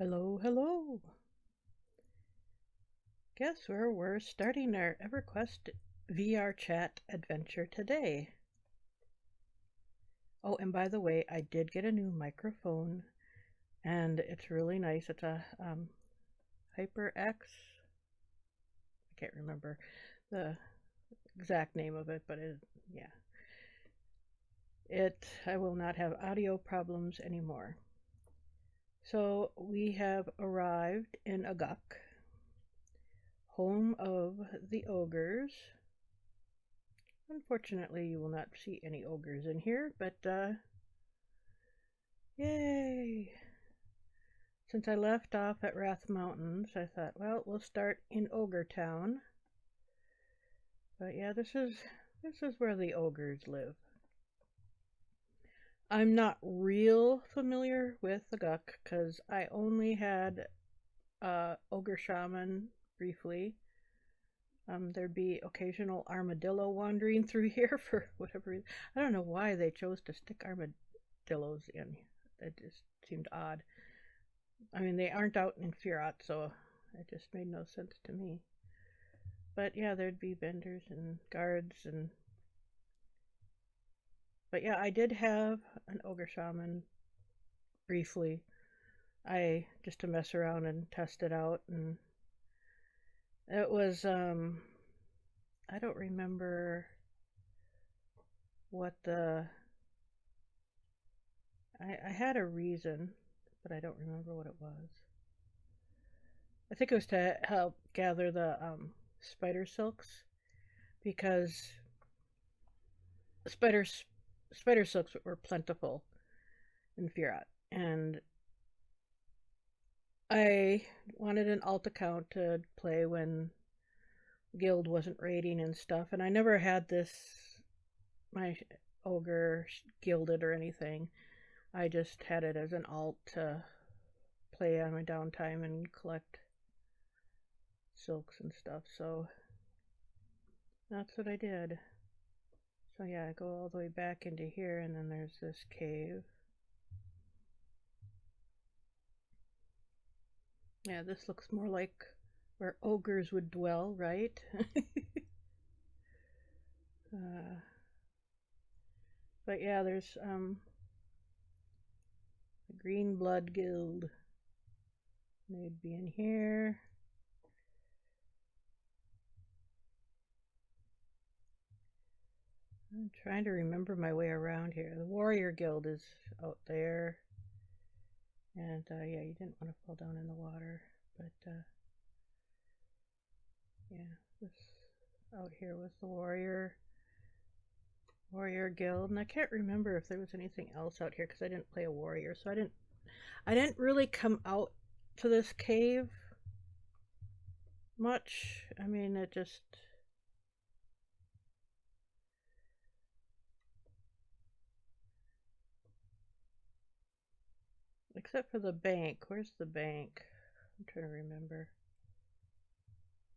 Hello, hello. Guess where we're starting our EverQuest VRChat adventure today. Oh, and by the way, I did get a new microphone, and it's really nice. It's a HyperX. I can't remember the exact name of it, but yeah. I will not have audio problems anymore. So we have arrived in Ogguk, home of the ogres. Unfortunately, you will not see any ogres in here, but yay! Since I left off at Wrath Mountains, I thought, well, we'll start in Ogre Town. But yeah, this is where the ogres live. I'm not real familiar with the Ogguk because I only had Ogre Shaman briefly. There'd be occasional armadillo wandering through here for whatever reason. I don't know why they chose to stick armadillos in. It just seemed odd. I mean, they aren't out in Freeport, so it just made no sense to me. But yeah, there'd be vendors and guards But yeah, I did have an ogre shaman briefly. Just to mess around and test it out, and it was I don't remember what I had a reason, but I don't remember what it was. I think it was to help gather the spider silks, because spider silks were plentiful in Firat, and I wanted an alt account to play when guild wasn't raiding and stuff, and I never had my ogre gilded or anything. I just had it as an alt to play on my downtime and collect silks and stuff, so that's what I did. So yeah, I go all the way back into here, and then there's this cave. Yeah, this looks more like where ogres would dwell, right? But yeah, there's the Green Blood Guild. They'd be in here. I'm trying to remember my way around here. The Warrior Guild is out there. And yeah, you didn't want to fall down in the water. But yeah, this out here was the Warrior Guild. And I can't remember if there was anything else out here because I didn't play a warrior. So I didn't really come out to this cave much. I mean, it just... Except for the bank. Where's the bank? I'm trying to remember.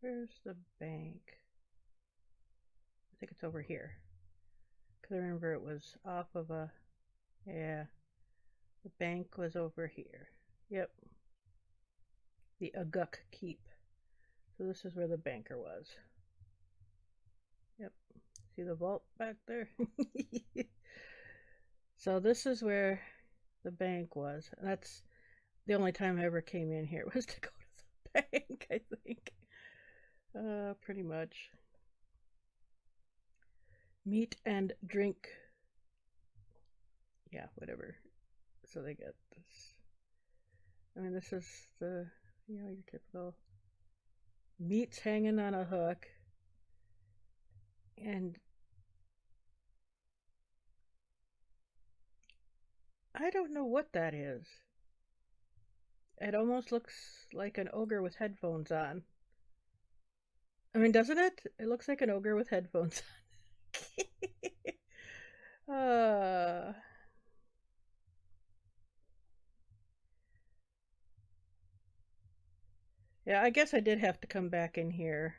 Where's the bank? I think it's over here. Because I remember it was off of a... Yeah. The bank was over here. Yep. The Ogguk Keep. So this is where the banker was. Yep. See the vault back there? So this is where the bank was. And that's the only time I ever came in here was to go to the bank, I think. Pretty much. Meat and drink. Yeah, whatever. So they get this. I mean, this is your typical meat's hanging on a hook. And I don't know what that is. It almost looks like an ogre with headphones on. I mean, doesn't it? It looks like an ogre with headphones on. Yeah, I guess I did have to come back in here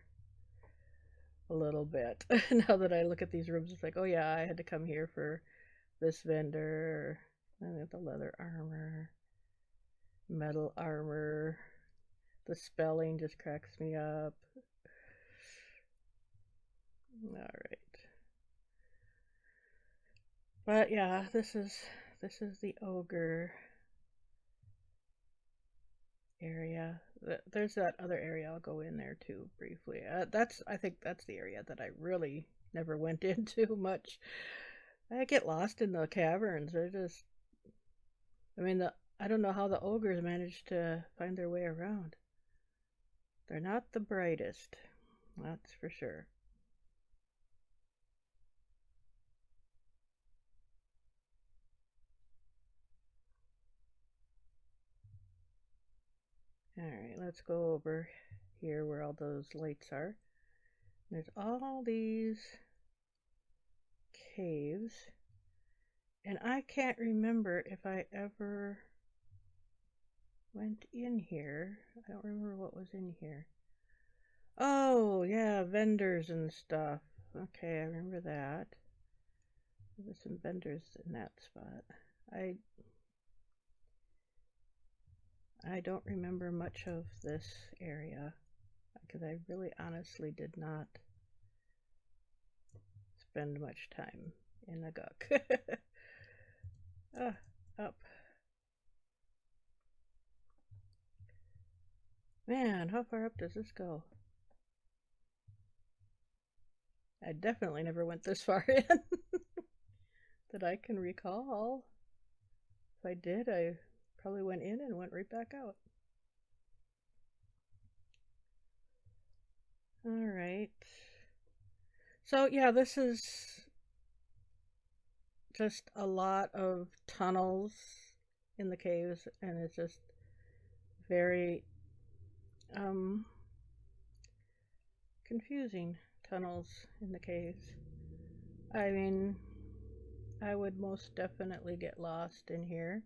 a little bit. Now that I look at these rooms, it's like, oh yeah, I had to come here for this vendor. And the leather armor. Metal armor. The spelling just cracks me up. Alright. But yeah, this is the ogre area. There's that other area. I'll go in there too briefly. I think that's the area that I really never went into much. I get lost in the caverns. I mean, I don't know how the ogres managed to find their way around. They're not the brightest, that's for sure. Alright, let's go over here where all those lights are. There's all these caves. And I can't remember if I ever went in here. I don't remember what was in here. Oh, yeah, vendors and stuff. Okay, I remember that. There's some vendors in that spot. I don't remember much of this area because I really honestly did not spend much time in Ogguk. Up. Man, how far up does this go? I definitely never went this far in that I can recall. If I did, I probably went in and went right back out. Alright. So yeah, this is just a lot of tunnels in the caves, and it's just very confusing tunnels in the caves. I mean, I would most definitely get lost in here.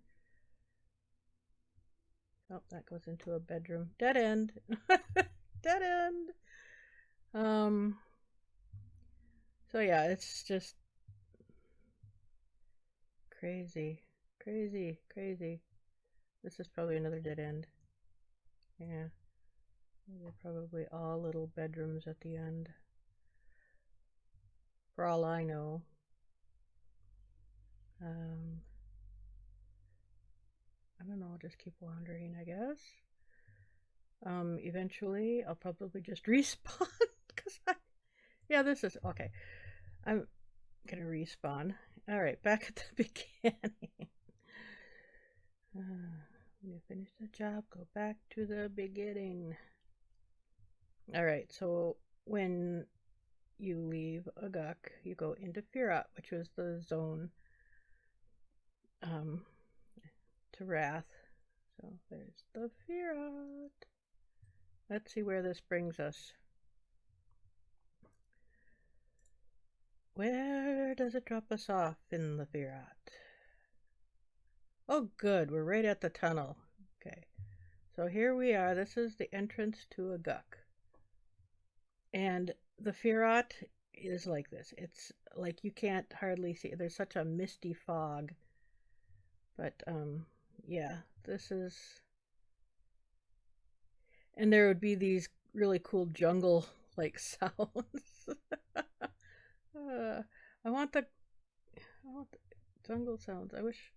Oh, that goes into a bedroom. Dead end. Dead end. So yeah, it's just crazy. Crazy, crazy. This is probably another dead end. Yeah. They're probably all little bedrooms at the end. For all I know. I don't know, I'll just keep wandering, I guess. Eventually I'll probably just respawn because yeah, this is okay. I'm gonna respawn. Alright, back at the beginning. When you finish the job, go back to the beginning. Alright, so when you leave Ogguk, you go into Freeport, which was the zone to Wrath. So there's the Freeport. Let's see where this brings us. Where does it drop us off in the Freeport? Oh, good. We're right at the tunnel. Okay. So here we are. This is the entrance to Ogguk. And the Freeport is like this. It's like you can't hardly see. There's such a misty fog. But, yeah, this is... And there would be these really cool jungle-like sounds. I want the jungle sounds. I wish...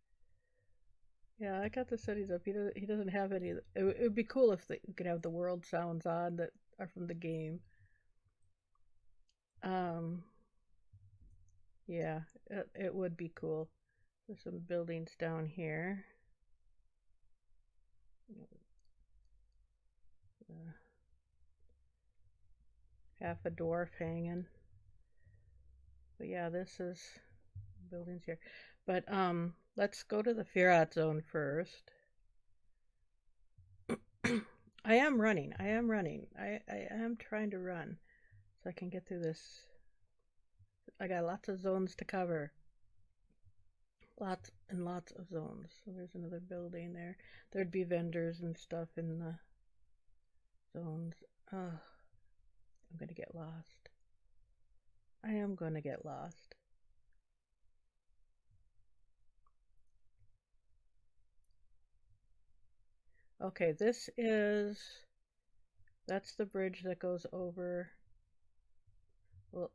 Yeah, I got the settings up. He doesn't have any. It would be cool if we could have the world sounds on that are from the game. Yeah, it would be cool. There's some buildings down here. Half a dwarf hanging. But yeah, this is buildings here. But let's go to the Freeport zone first. I am running. I am trying to run so I can get through this. I got lots of zones to cover. Lots and lots of zones. So there's another building there. There'd be vendors and stuff in the zones. Oh, I'm gonna get lost. I am gonna get lost. Okay, that's the bridge that goes over. Well,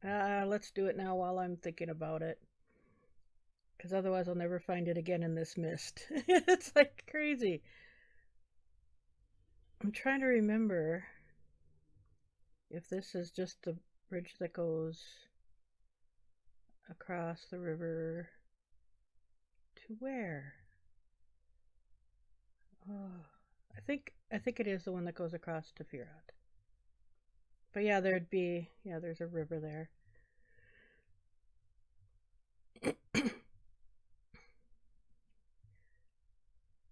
let's do it now while I'm thinking about it. Because otherwise I'll never find it again in this mist. It's like crazy. I'm trying to remember if this is just the bridge that goes across the river to where? Oh, I think it is the one that goes across to Firat. But yeah, there's a river there.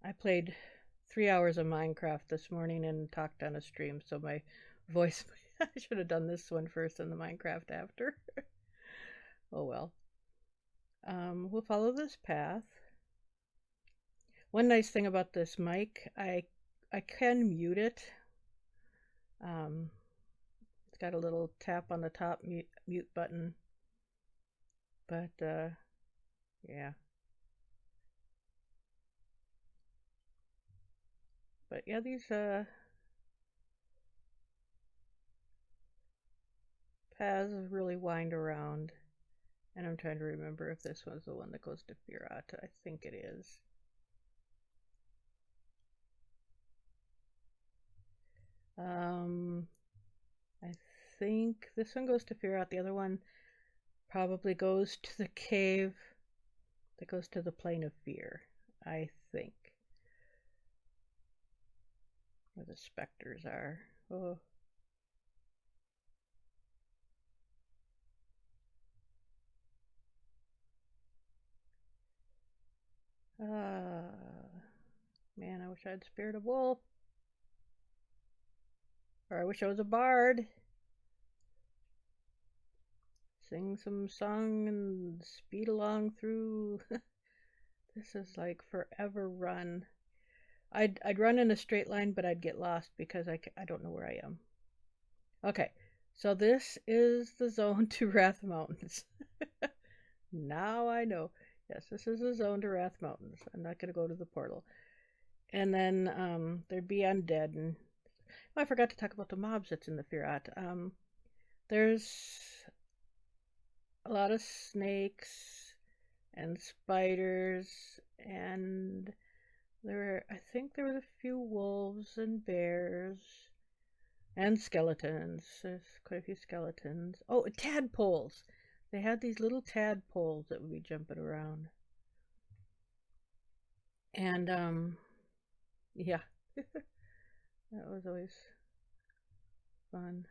I played 3 hours of Minecraft this morning and talked on a stream, so my voice, I should have done this one first and the Minecraft after. Oh well. We'll follow this path. One nice thing about this mic, I can mute it. It's got a little tap on the top mute button, but yeah. But yeah, these paths really wind around, and I'm trying to remember if this one's the one that goes to Firat. I think it is. I think this one goes to Firat. The other one probably goes to the cave that goes to the plane of fear, I think. Where the specters are. Oh. Man, I wish I had Spirit of Wolf. Or I wish I was a bard. Sing some song and speed along through. This is like forever run. I'd run in a straight line, but I'd get lost because I don't know where I am. Okay, so this is the zone to Wrath Mountains. Now I know. Yes, this is the zone to Wrath Mountains. I'm not going to go to the portal. And then there'd be undead. And I forgot to talk about the mobs that's in the Firat. There's a lot of snakes and spiders, and I think there was a few wolves and bears and skeletons. There's quite a few skeletons. Oh, tadpoles. They had these little tadpoles that would be jumping around. And yeah. That was always fun.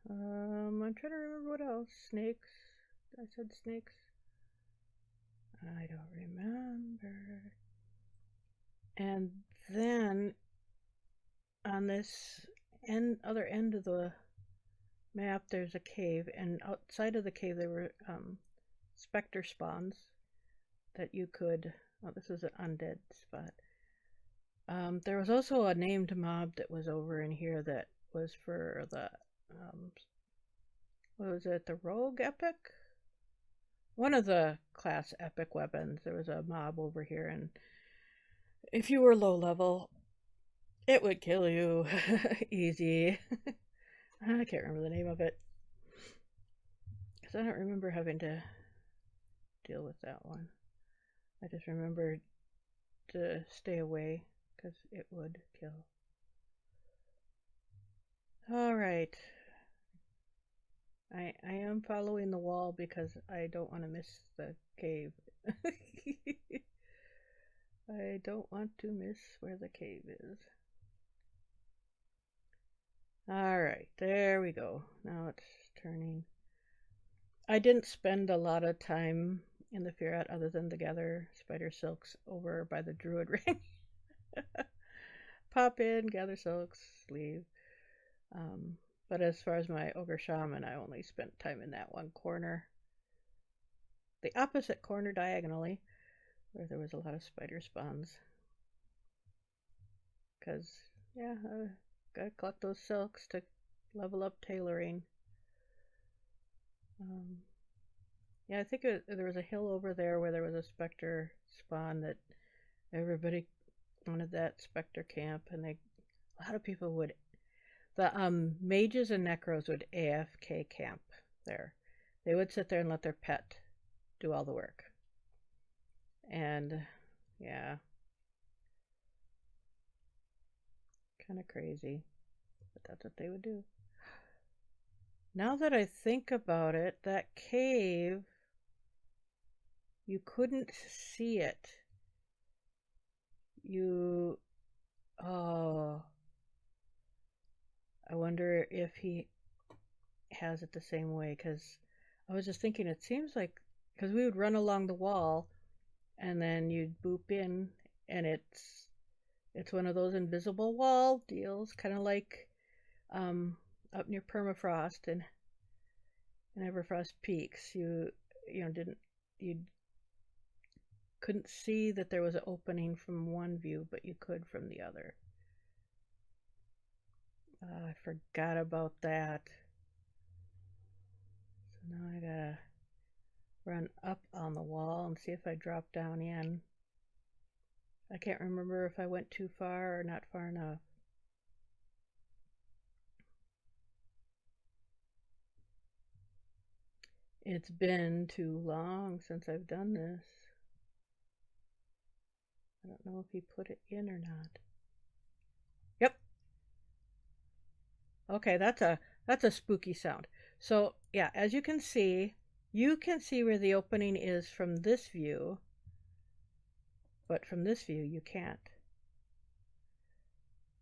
I'm trying to remember what else. Snakes. I said snakes. I don't remember. And then on this other end of the map, there's a cave, and outside of the cave there were specter spawns that you could. Oh, this is an undead spot. There was also a named mob that was over in here that was for the what was it? The rogue epic? One of the class epic weapons. There was a mob over here, and if you were low level, it would kill you easy. I can't remember the name of it because I don't remember having to deal with that one. I just remember to stay away because it would kill. All right. I am following the wall because I don't want to miss the cave. I don't want to miss where the cave is. Alright, there we go. Now it's turning. I didn't spend a lot of time in the Firat other than to gather spider silks over by the druid ring. Pop in, gather silks, leave. But as far as my ogre shaman, I only spent time in that one corner. The opposite corner diagonally, where there was a lot of spider spawns. Because, yeah, gotta collect those silks to level up tailoring. Yeah, I think there was a hill over there where there was a specter spawn that Everybody wanted that Spectre camp, and a lot of people would. The mages and necros would AFK camp there. They would sit there and let their pet do all the work. And yeah, kind of crazy, but that's what they would do. Now that I think about it, that cave, you couldn't see it. Oh, I wonder if he has it the same way, because I was just thinking, it seems like, because we would run along the wall and then you'd boop in, and it's one of those invisible wall deals, kind of like up near permafrost and Everfrost Peaks. You couldn't see that there was an opening from one view, but you could from the other. I forgot about that. So now I gotta run up on the wall and see if I drop down in. I can't remember if I went too far or not far enough. It's been too long since I've done this. I don't know if he put it in or not. Yep. Okay, that's a spooky sound. So yeah, as you can see where the opening is from this view, but from this view you can't.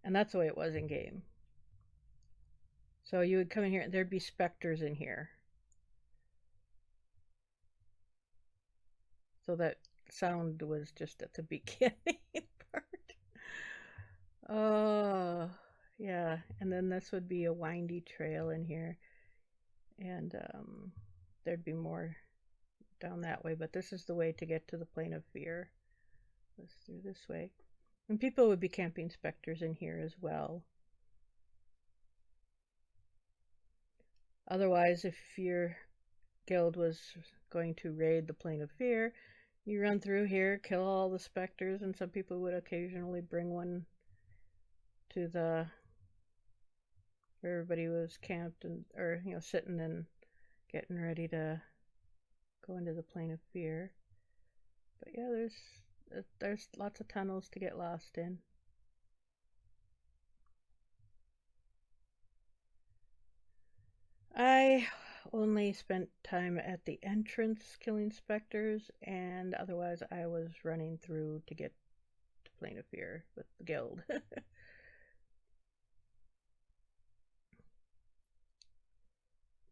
And that's the way it was in game. So you would come in here and there'd be specters in here. So that sound was just at the beginning part. Oh, yeah. And then this would be a windy trail in here. And there'd be more down that way. But this is the way to get to the plane of fear. Let's through this way. And people would be camping specters in here as well. Otherwise, if your guild was going to raid the plane of fear, you run through here, kill all the specters, and some people would occasionally bring one to the where everybody was camped and or sitting and getting ready to go into the plane of fear. But yeah, there's lots of tunnels to get lost in. I only spent time at the entrance killing specters, and otherwise I was running through to get to Plane of Fear with the guild.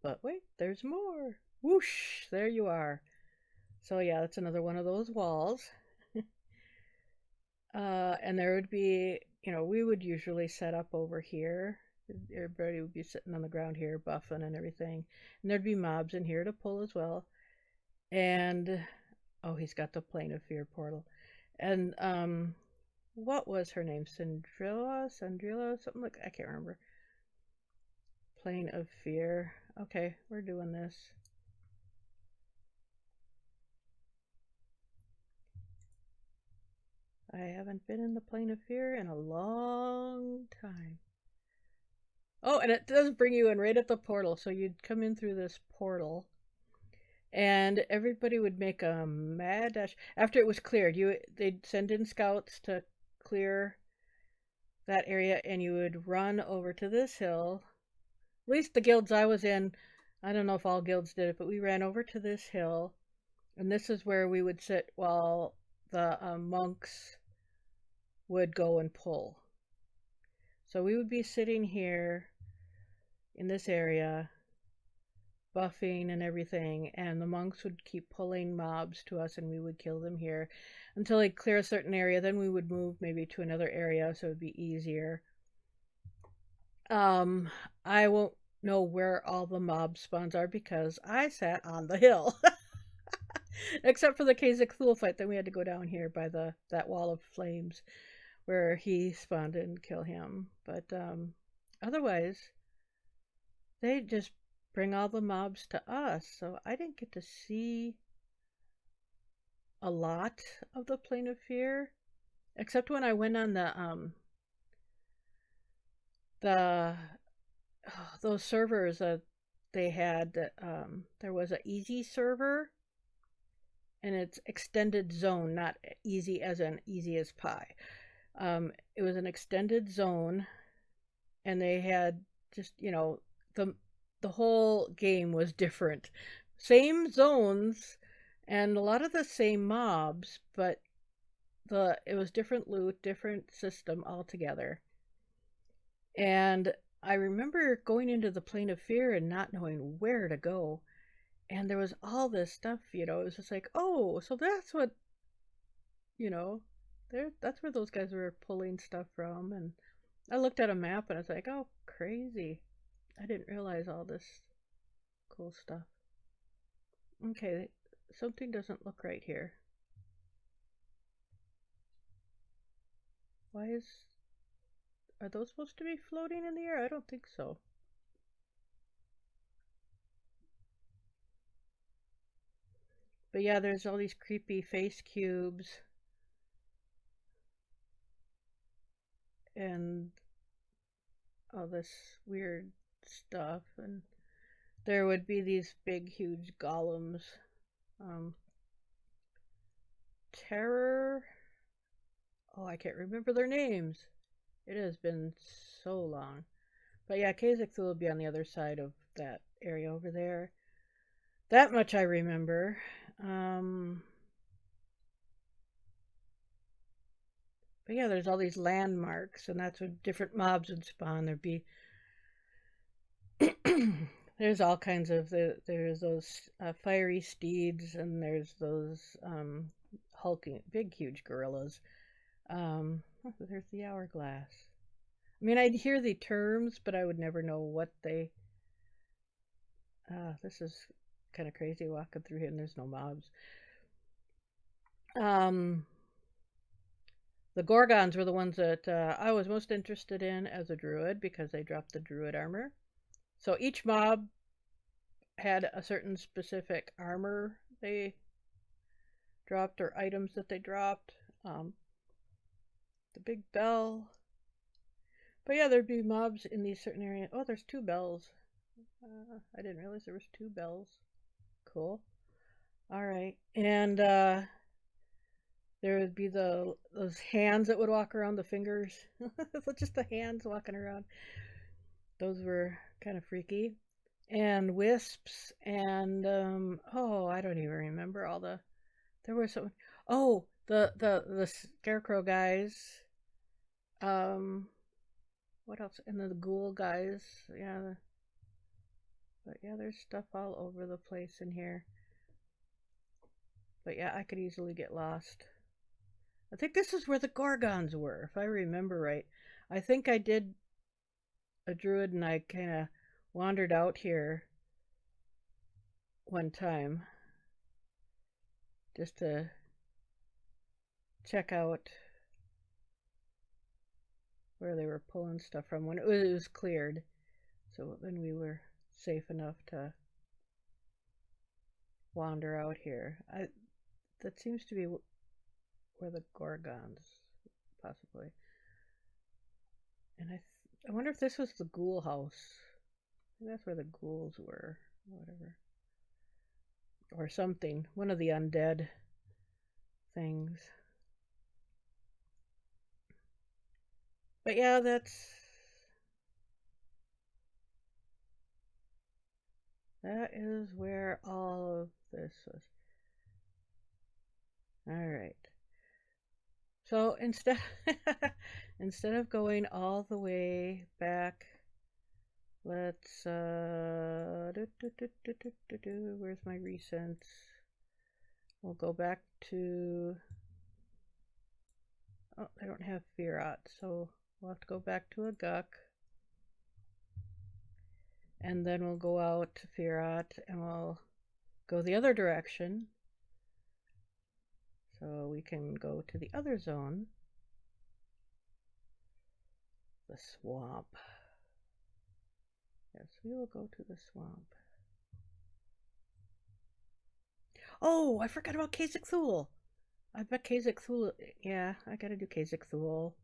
But wait, there's more. Whoosh, there you are. So yeah, that's another one of those walls. And there would be, we would usually set up over here. Everybody would be sitting on the ground here, buffing and everything. And there'd be mobs in here to pull as well. And, oh, he's got the Plane of Fear portal. And, what was her name? Sandrilla, something like, I can't remember. Plane of Fear. Okay, we're doing this. I haven't been in the Plane of Fear in a long time. Oh, and it does bring you in right at the portal. So you'd come in through this portal, and everybody would make a mad dash after it was cleared. They'd send in scouts to clear that area, and you would run over to this hill. At least the guilds I was in, I don't know if all guilds did it, but we ran over to this hill, and this is where we would sit while the monks would go and pull. So we would be sitting here in this area, buffing and everything, and the monks would keep pulling mobs to us, and we would kill them here until they'd clear a certain area. Then we would move maybe to another area, so it would be easier. I won't know where all the mob spawns are because I sat on the hill. Except for the Khazak-Thul fight, then we had to go down here by that wall of flames where he spawned and kill him. But otherwise, they just bring all the mobs to us, so I didn't get to see a lot of the Plane of Fear. Except when I went on the those servers that they had that there was an easy server and it's extended zone, not easy as in easy as pie. It was an extended zone, and they had just the the whole game was different, same zones, and a lot of the same mobs, but the it was different loot, different system altogether. And I remember going into the plane of fear and not knowing where to go. And there was all this stuff, it was just like, oh, so that's what, you know, that's where those guys were pulling stuff from. And I looked at a map and I was like, oh, crazy. I didn't realize all this cool stuff. Okay, something doesn't look right here. Why is. Are those supposed to be floating in the air? I don't think so. But yeah, there's all these creepy face cubes. And all this weird stuff. And there would be these big, huge golems. Um, Terror. Oh, I can't remember their names. It has been so long. But yeah, Kazakh will be on the other side of that area over there. That much I remember. But yeah, there's all these landmarks, and that's where different mobs would spawn. There'd be there's all kinds of there's those fiery steeds, and there's those hulking, big, huge gorillas. There's the hourglass. I mean, I'd hear the terms, but I would never know what they. This is kind of crazy walking through here, and there's no mobs. Um, the Gorgons were the ones that I was most interested in as a druid because they dropped the druid armor. So each mob had a certain specific armor they dropped or items that they dropped. The big bell. But yeah, there'd be mobs in these certain areas. Oh, there's two bells. I didn't realize there was two bells. Cool. All right, and there would be those hands that would walk around, the fingers, just the hands walking around. Those were kind of freaky. And wisps, and oh, I don't even remember all the. There were some. Oh, the scarecrow guys. Um, what else? And the ghoul guys. Yeah, but yeah, there's stuff all over the place in here. But yeah, I could easily get lost. I think this is where the Gorgons were, if I remember right. I think I did a druid and I kind of wandered out here one time just to check out where they were pulling stuff from when it was cleared. So then we were safe enough to wander out here. That seems to be where the Gorgons, possibly. And I wonder if this was the ghoul house. Maybe that's where the ghouls were, whatever, or something. One of the undead things. But yeah, that is where all of this was. All right. So instead of going all the way back, let's where's my recents? We'll go back to. Oh, I don't have VRChat, so we'll have to go back to Ogguk. And then we'll go out to VRChat and we'll go the other direction. So we can go to the other zone. The swamp. Yes, we will go to the swamp. Oh, I forgot about Kazakh. I bet Kazakh Thule. Yeah, I gotta do Kazakh Thule.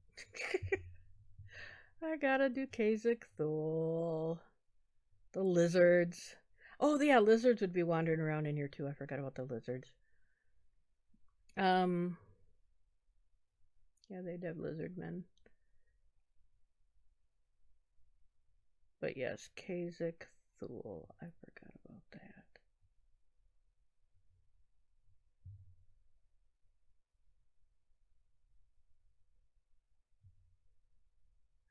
I gotta do Kazakh Thule. The lizards. Oh, yeah, lizards would be wandering around in here too. I forgot about the lizards. Um, yeah, they'd have lizard men. But yes, Kazakh Thule. I forgot about that.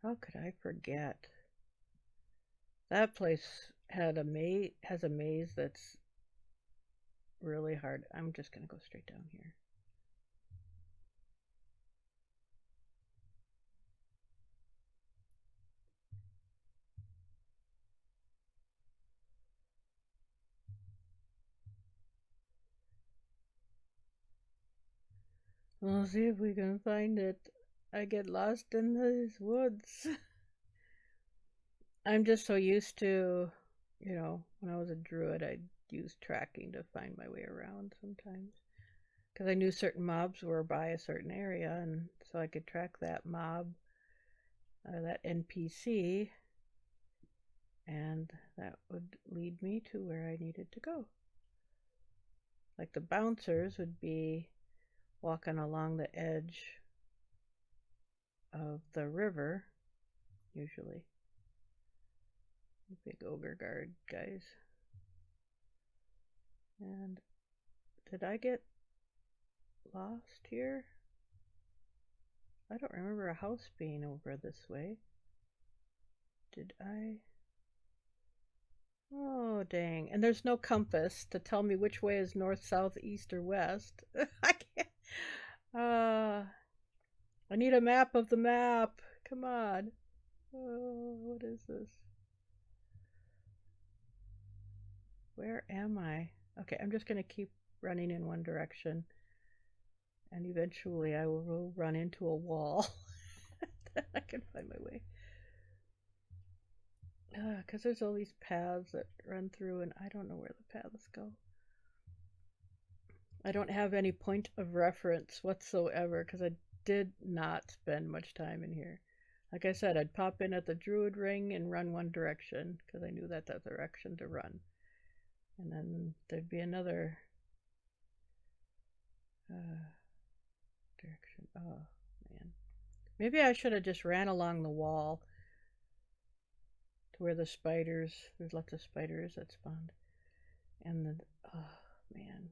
How could I forget? That place has a maze that's really hard. I'm just gonna go straight down here. We'll see if we can find it. I get lost in these woods. I'm just so used to, when I was a druid, I'd use tracking to find my way around sometimes. Because I knew certain mobs were by a certain area, and so I could track that mob, that NPC, and that would lead me to where I needed to go. Like the bouncers would be walking along the edge of the river, usually. The big ogre guard guys. And did I get lost here? I don't remember a house being over this way. Did I? Oh, dang. And there's no compass to tell me which way is north, south, east, or west. I can't. I need a map of the map. Come on. Oh, what is this? Where am I? Okay, I'm just going to keep running in one direction. And eventually I will run into a wall. I can find my way. Because there's all these paths that run through, and I don't know where the paths go. I don't have any point of reference whatsoever because I did not spend much time in here. Like I said, I'd pop in at the Druid Ring and run one direction because I knew that direction to run. And then there'd be another direction. Oh, man. Maybe I should have just ran along the wall to where there's lots of spiders that spawned. And the, oh, man.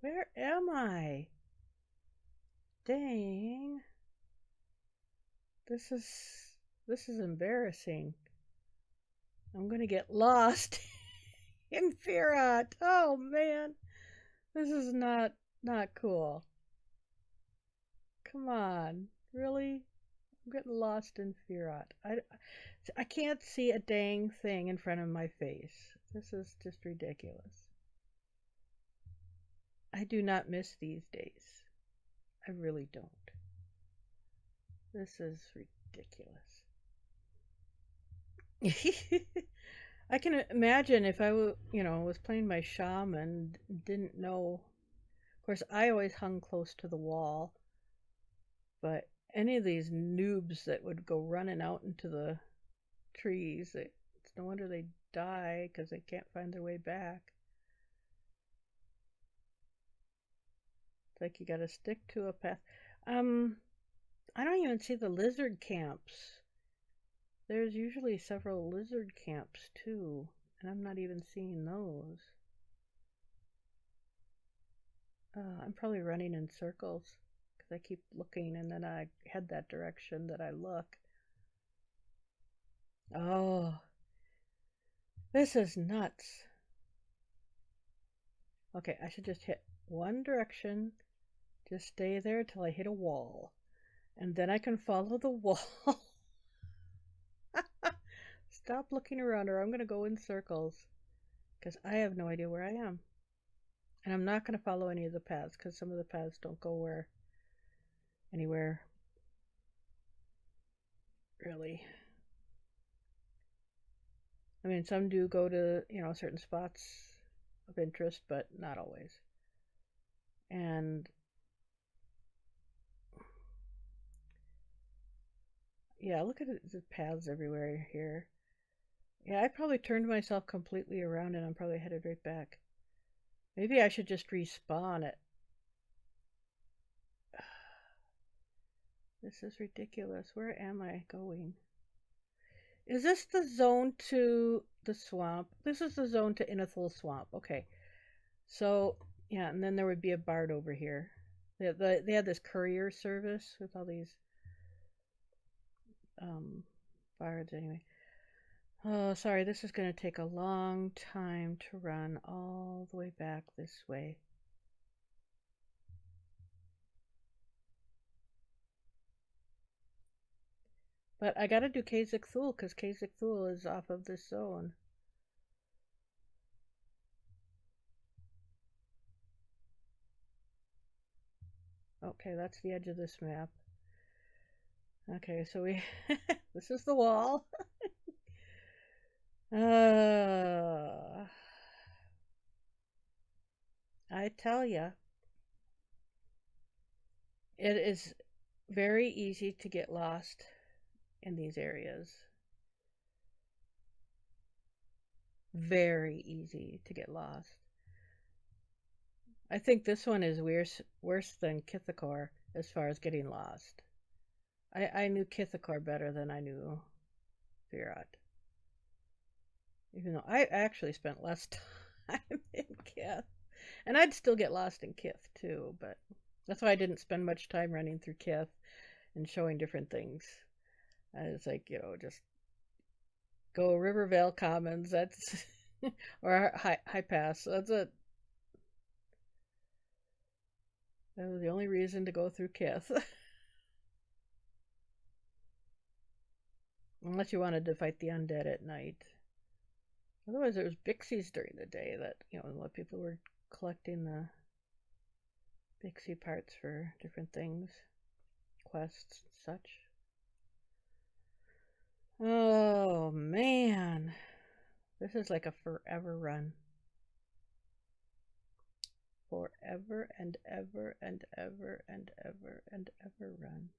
Where am I? Dang. This is embarrassing. I'm gonna get lost in Firat. Oh man. This is not cool. Come on. Really? I'm getting lost in Firat. I can't see a dang thing in front of my face. This is just ridiculous. I do not miss these days. I really don't. This is ridiculous. I can imagine if was playing my shaman, didn't know. Of course, I always hung close to the wall, but any of these noobs that would go running out into the trees, it's no wonder they die because they can't find their way back. It's like you got to stick to a path. I don't even see the lizard camps. There's usually several lizard camps too, and I'm not even seeing those. I'm probably running in circles because I keep looking and then I head that direction that I look. Oh, this is nuts. Okay, I should just hit one direction, just stay there till I hit a wall, and then I can follow the wall. Stop looking around or I'm going to go in circles because I have no idea where I am. And I'm not going to follow any of the paths because some of the paths don't go anywhere really. I mean, some do go to, certain spots of interest, but not always. And yeah, look at it, the paths everywhere here. Yeah, I probably turned myself completely around and I'm probably headed right back. Maybe I should just respawn it. This is ridiculous. Where am I going? Is this the zone to the swamp? This is the zone to Inethul Swamp. Okay. So, yeah, and then there would be a bard over here. They had this courier service with all these um, bards anyway. Oh, sorry, this is going to take a long time to run all the way back this way. But I gotta do Kazakh Thul because Kazakh Thul is off of this zone. Okay, that's the edge of this map. Okay, so we this is the wall. I tell ya, it is very easy to get lost in these areas. Very easy to get lost. I think this one is worse than Kithakor as far as getting lost. I knew Kithakor better than I knew VRChat. Even though I actually spent less time in Kith. And I'd still get lost in Kith too, but that's why I didn't spend much time running through Kith and showing different things. I was like, just go Rivervale Commons, that's or High Pass. That's it. That was the only reason to go through Kith. Unless you wanted to fight the undead at night. Otherwise, it was Bixies during the day that, a lot of people were collecting the Bixie parts for different things, quests, and such. Oh, man. This is like a forever run. Forever and ever and ever and ever and ever run.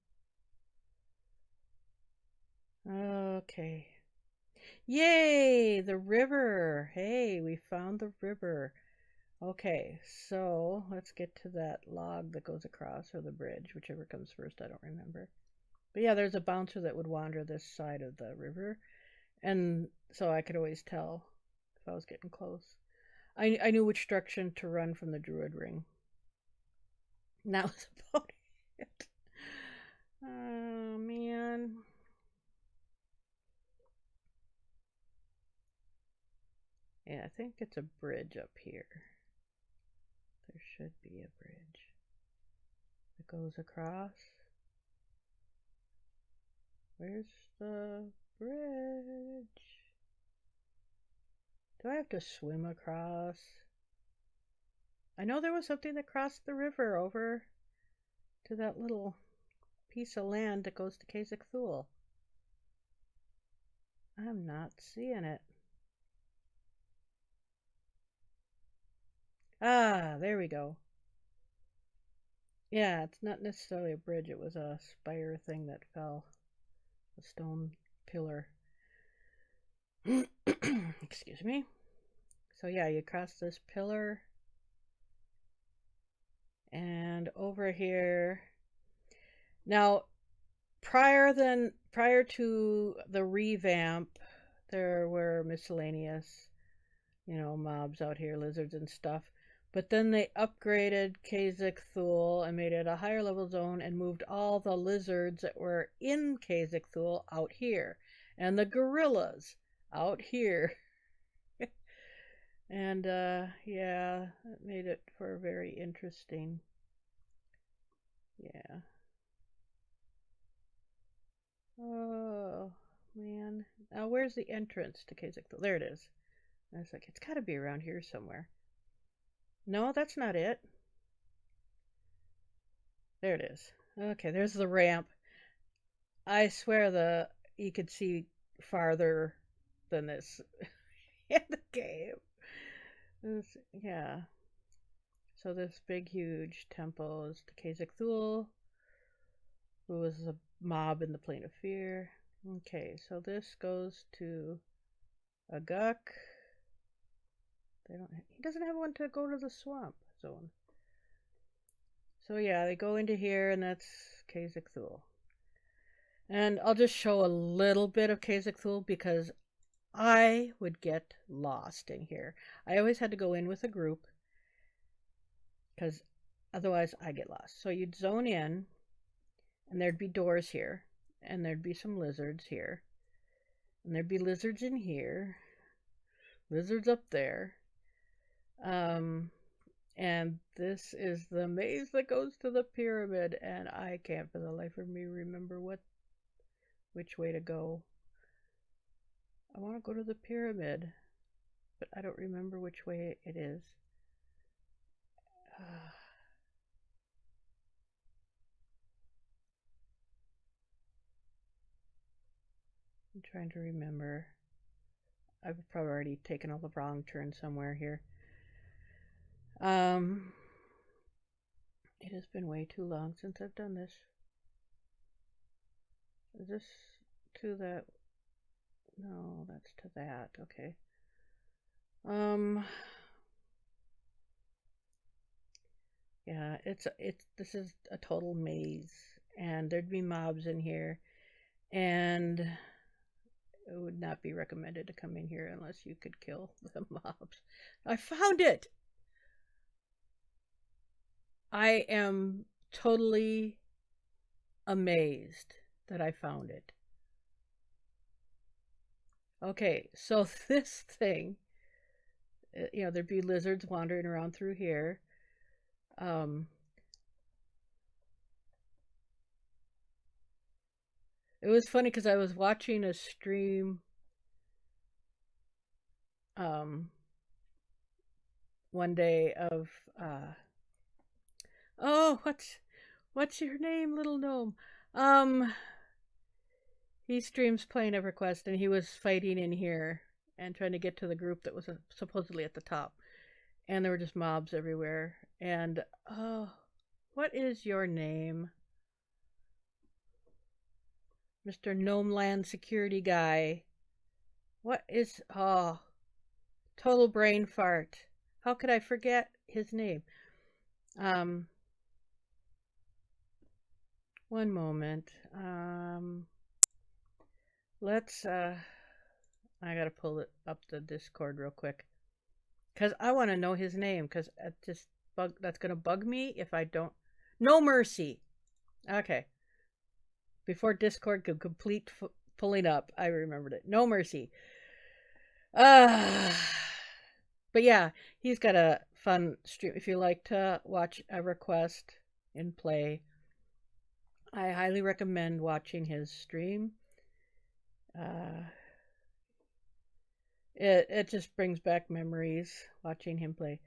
Okay. Yay! The river! Hey, we found the river. Okay, so let's get to that log that goes across, or the bridge, whichever comes first, I don't remember. But yeah, there's a bouncer that would wander this side of the river, and so I could always tell if I was getting close. I knew which direction to run from the druid ring. And that was about it. Oh, man. Yeah, I think it's a bridge up here. There should be a bridge that goes across. Where's the bridge? Do I have to swim across? I know there was something that crossed the river over to that little piece of land that goes to Kazakh Thul. I'm not seeing it. Ah, there we go. Yeah, it's not necessarily a bridge, it was a spire thing that fell. A stone pillar. Excuse me. So yeah, you cross this pillar. And over here. Now, prior to the revamp, there were miscellaneous, mobs out here, lizards and stuff. But then they upgraded Kazakh Thul and made it a higher level zone and moved all the lizards that were in Kazakh Thul out here. And the gorillas out here. And yeah, it made it for very interesting. Yeah. Oh man. Now where's the entrance to Kazakh Thul? There it is. I was like, it's got to be around here somewhere. No, that's not it. There it is. Okay, there's the ramp. I swear you could see farther than this in the game. Yeah. So this big, huge temple is to Khazak-Thul, who was a mob in the Plane of Fear. Okay, so this goes to Ogguk. He doesn't have one to go to the swamp zone. So yeah, they go into here, and that's Khazak-Thul. And I'll just show a little bit of Khazak-Thul because I would get lost in here. I always had to go in with a group because otherwise I get lost. So you'd zone in, and there'd be doors here, and there'd be some lizards here, and there'd be lizards in here, lizards up there. And this is the maze that goes to the pyramid, and I can't for the life of me remember which way to go. I want to go to the pyramid, but I don't remember which way it is. I'm trying to remember. I've probably already taken a wrong turn somewhere here. It has been way too long since I've done this. Is this to that? No, that's to that. Okay. Yeah, this is a total maze, and there'd be mobs in here, and it would not be recommended to come in here unless you could kill the mobs. I found it! I am totally amazed that I found it. Okay, so this thing, there'd be lizards wandering around through here. It was funny because I was watching a stream one day of oh, what's your name, little gnome? He streams playing EverQuest, and he was fighting in here and trying to get to the group that was supposedly at the top, and there were just mobs everywhere. And oh, what is your name, Mr. Gnomeland security guy? What is total brain fart? How could I forget his name? One moment. Let's I gotta pull it up the Discord real quick because I want to know his name because that's gonna bug me if I don't. No Mercy. Okay. Before Discord could complete pulling up, I remembered it. No Mercy. But yeah, he's got a fun stream. If you like to watch EverQuest in play, I highly recommend watching his stream. It just brings back memories watching him play.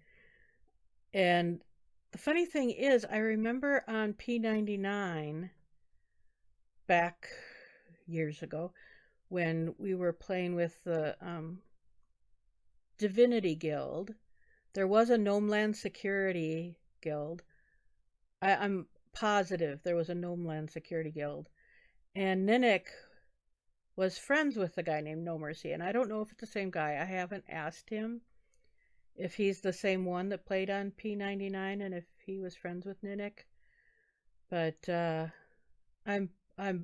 And the funny thing is, I remember on P99 back years ago when we were playing with the Divinity Guild, there was a Gnomeland Security Guild. I'm positive there was a Gnomeland Security Guild, and Ninnick was friends with the guy named No Mercy, and I don't know if it's the same guy. I haven't asked him if he's the same one that played on P99 and if he was friends with Ninnick, but I'm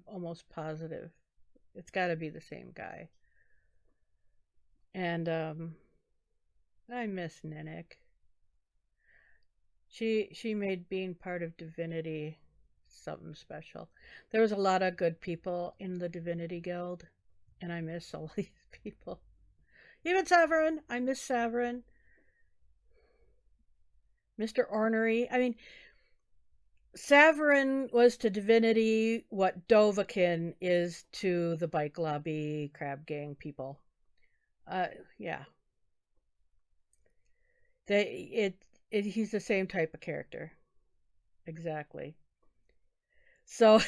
almost positive it's got to be the same guy. And I miss Ninnick. She made being part of Divinity something special. There was a lot of good people in the Divinity Guild, and I miss all these people. Even Severin. I miss Severin. Mr. Ornery. I mean, Severin was to Divinity what Dovahkiin is to the Bike Lobby Crab Gang people. Yeah. He's the same type of character. Exactly. So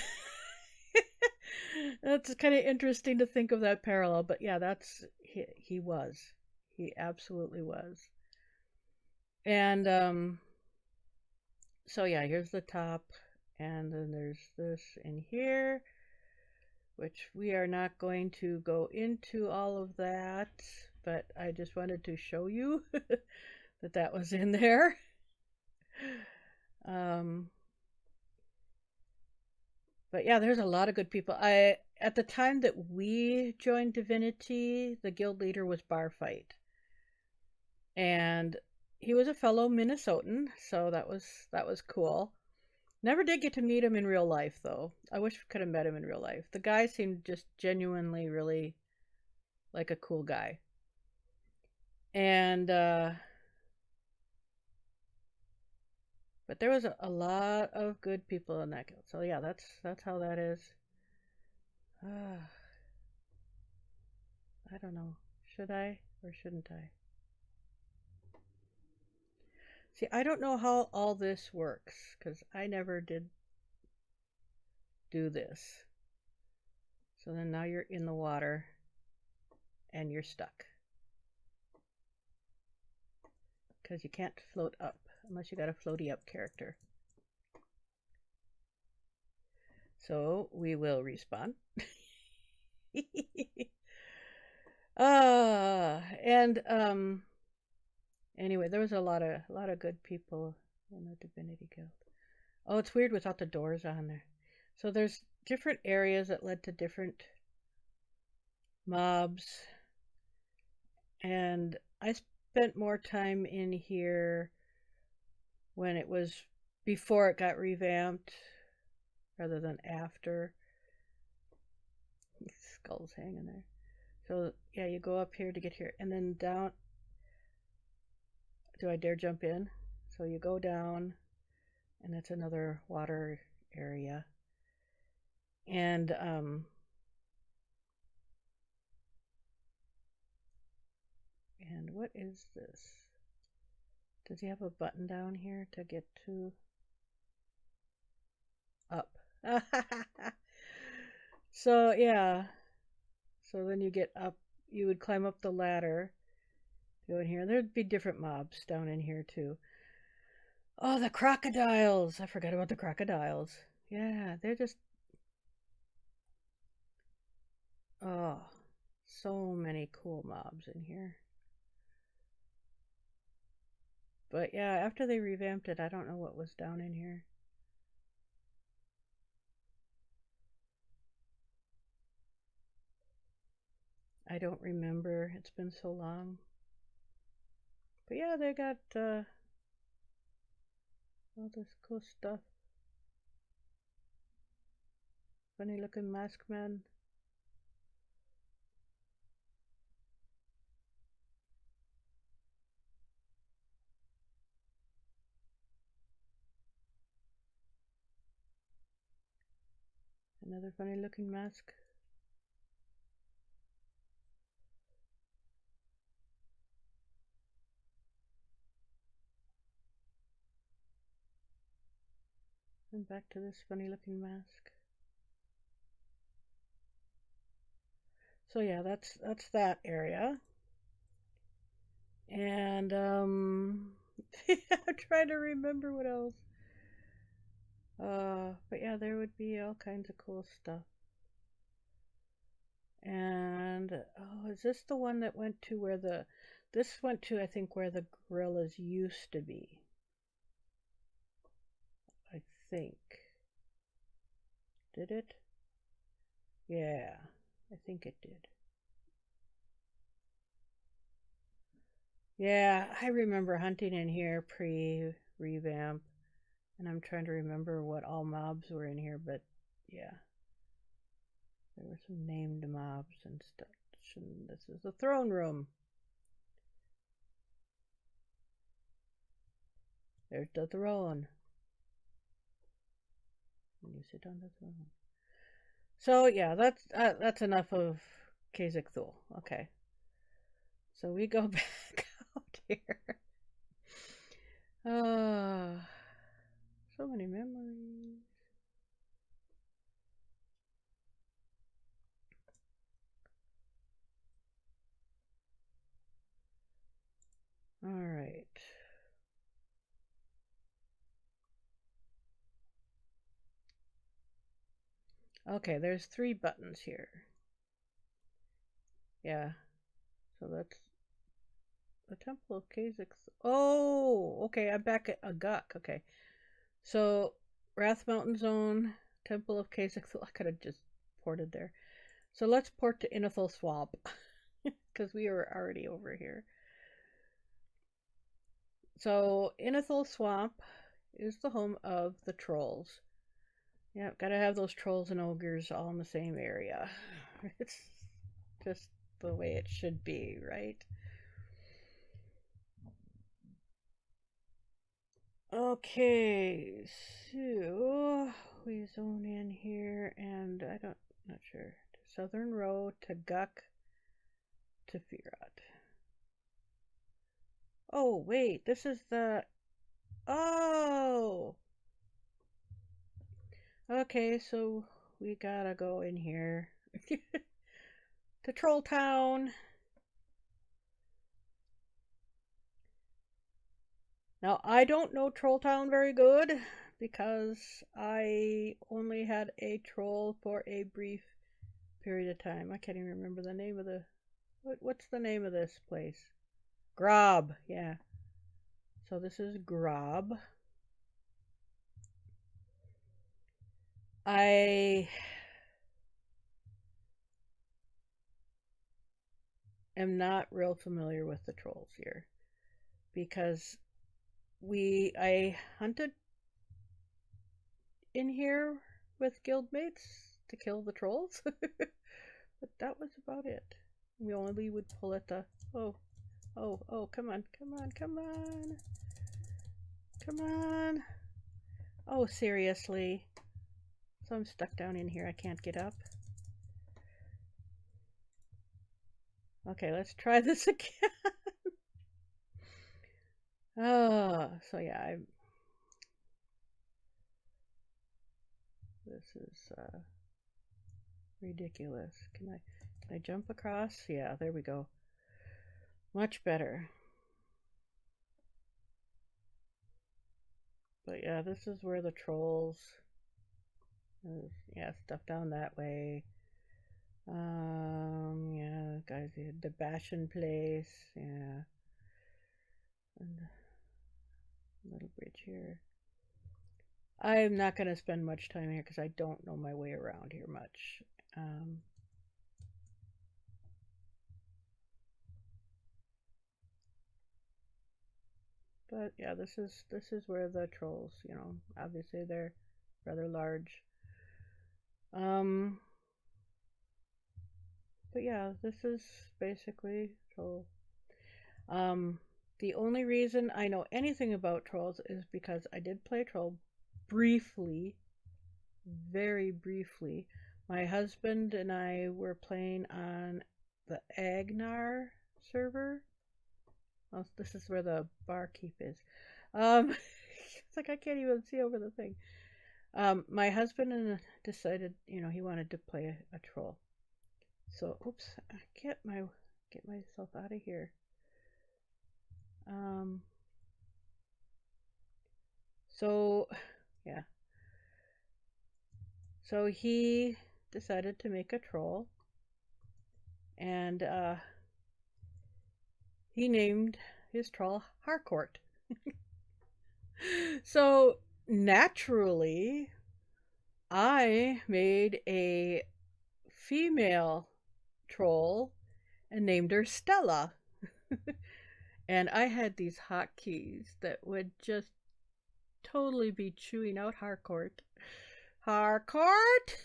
that's kind of interesting to think of that parallel, but yeah, he was. He absolutely was. And So yeah, here's the top, and then there's this in here, which we are not going to go into all of that, but I just wanted to show you that that was in there. Um, but yeah, there's a lot of good people. I At the time that we joined Divinity, the guild leader was Barfight, and he was a fellow Minnesotan, so that was cool. Never did get to meet him in real life, though. I wish we could have met him in real life. The guy seemed just genuinely really like a cool guy. And but there was a lot of good people in that guild. So yeah, that's how that is. Uh, I don't know. Should I or shouldn't I? See, I don't know how all this works because I never did do this. So then now you're in the water and you're stuck because you can't float up unless you got a floaty up character. So we will respawn. And anyway, there was a lot of good people in the Divinity Guild. Oh, it's weird without the doors on there. So there's different areas that led to different mobs, and I spent more time in here when it was before it got revamped rather than after. Skulls hanging there. So yeah, you go up here to get here, and then down. Do I dare jump in? So you go down, and it's another water area. And what is this? Does he have a button down here to get to up? So yeah. So then you get up. You would climb up the ladder. Go in here. There'd be different mobs down in here too. Oh, the crocodiles! I forgot about the crocodiles. Yeah, they're just oh, so many cool mobs in here. But yeah, after they revamped it, I don't know what was down in here. I don't remember. It's been so long. But yeah, they got all this cool stuff. Funny looking mask man. Another funny looking mask. And back to this funny looking mask. So yeah, that's that area. And I'm trying to remember what else. But yeah, there would be all kinds of cool stuff. And oh, is this the one that went to where the this went to I think where the gorillas used to be. I think. Did it? Yeah, I think it did. Yeah, I remember hunting in here pre-revamp, and I'm trying to remember what all mobs were in here, but yeah, there were some named mobs and stuff. This is the throne room. There's the throne. And you sit on the throne. So yeah, that's enough of Kazakh Thul. Okay, so we go back out here. Uh, so many memories. All right. Okay, there's 3 buttons here. Yeah, so that's the Temple of Khazix. Oh, okay, I'm back at Ogguk. Okay, so Wrath Mountain Zone, Temple of Khazix. I could have just ported there. So let's port to Inethel Swamp because we were already over here. So Inethel Swamp is the home of the trolls. Yeah, gotta have those trolls and ogres all in the same area. It's just the way it should be, right? Okay, so we zone in here, and not sure. Southern Row to Guck to Firat. Oh, wait, this is the. Oh! Okay, so we gotta go in here to Troll Town. Now, I don't know Troll Town very good because I only had a troll for a brief period of time. I can't even remember the name of the. What's the name of this place? Grob, yeah. So this is Grob. I am not real familiar with the trolls here because I hunted in here with guildmates to kill the trolls, but that was about it. We only would pull at the oh, come on, come on, come on, come on. Oh, seriously. So I'm stuck down in here. I can't get up. Okay, let's try this again. Oh, so yeah, this is ridiculous. Can I jump across? Yeah, there we go. Much better. But yeah, this is where the trolls. Yeah, stuff down that way. Yeah, guys, the Bashan place. Yeah, and little bridge here. I'm not gonna spend much time here because I don't know my way around here much. But yeah, this is where the trolls. Obviously they're rather large. But yeah, this is basically troll. Um, the only reason I know anything about trolls is because I did play troll briefly, very briefly. My husband and I were playing on the Agnar server. Oh, this is where the barkeep is. It's like I can't even see over the thing. My husband decided, he wanted to play a troll. So, oops, I get myself out of here. So, yeah. So he decided to make a troll, and he named his troll Harcourt. So naturally, I made a female troll and named her Stella. And I had these hotkeys that would just totally be chewing out Harcourt. Harcourt?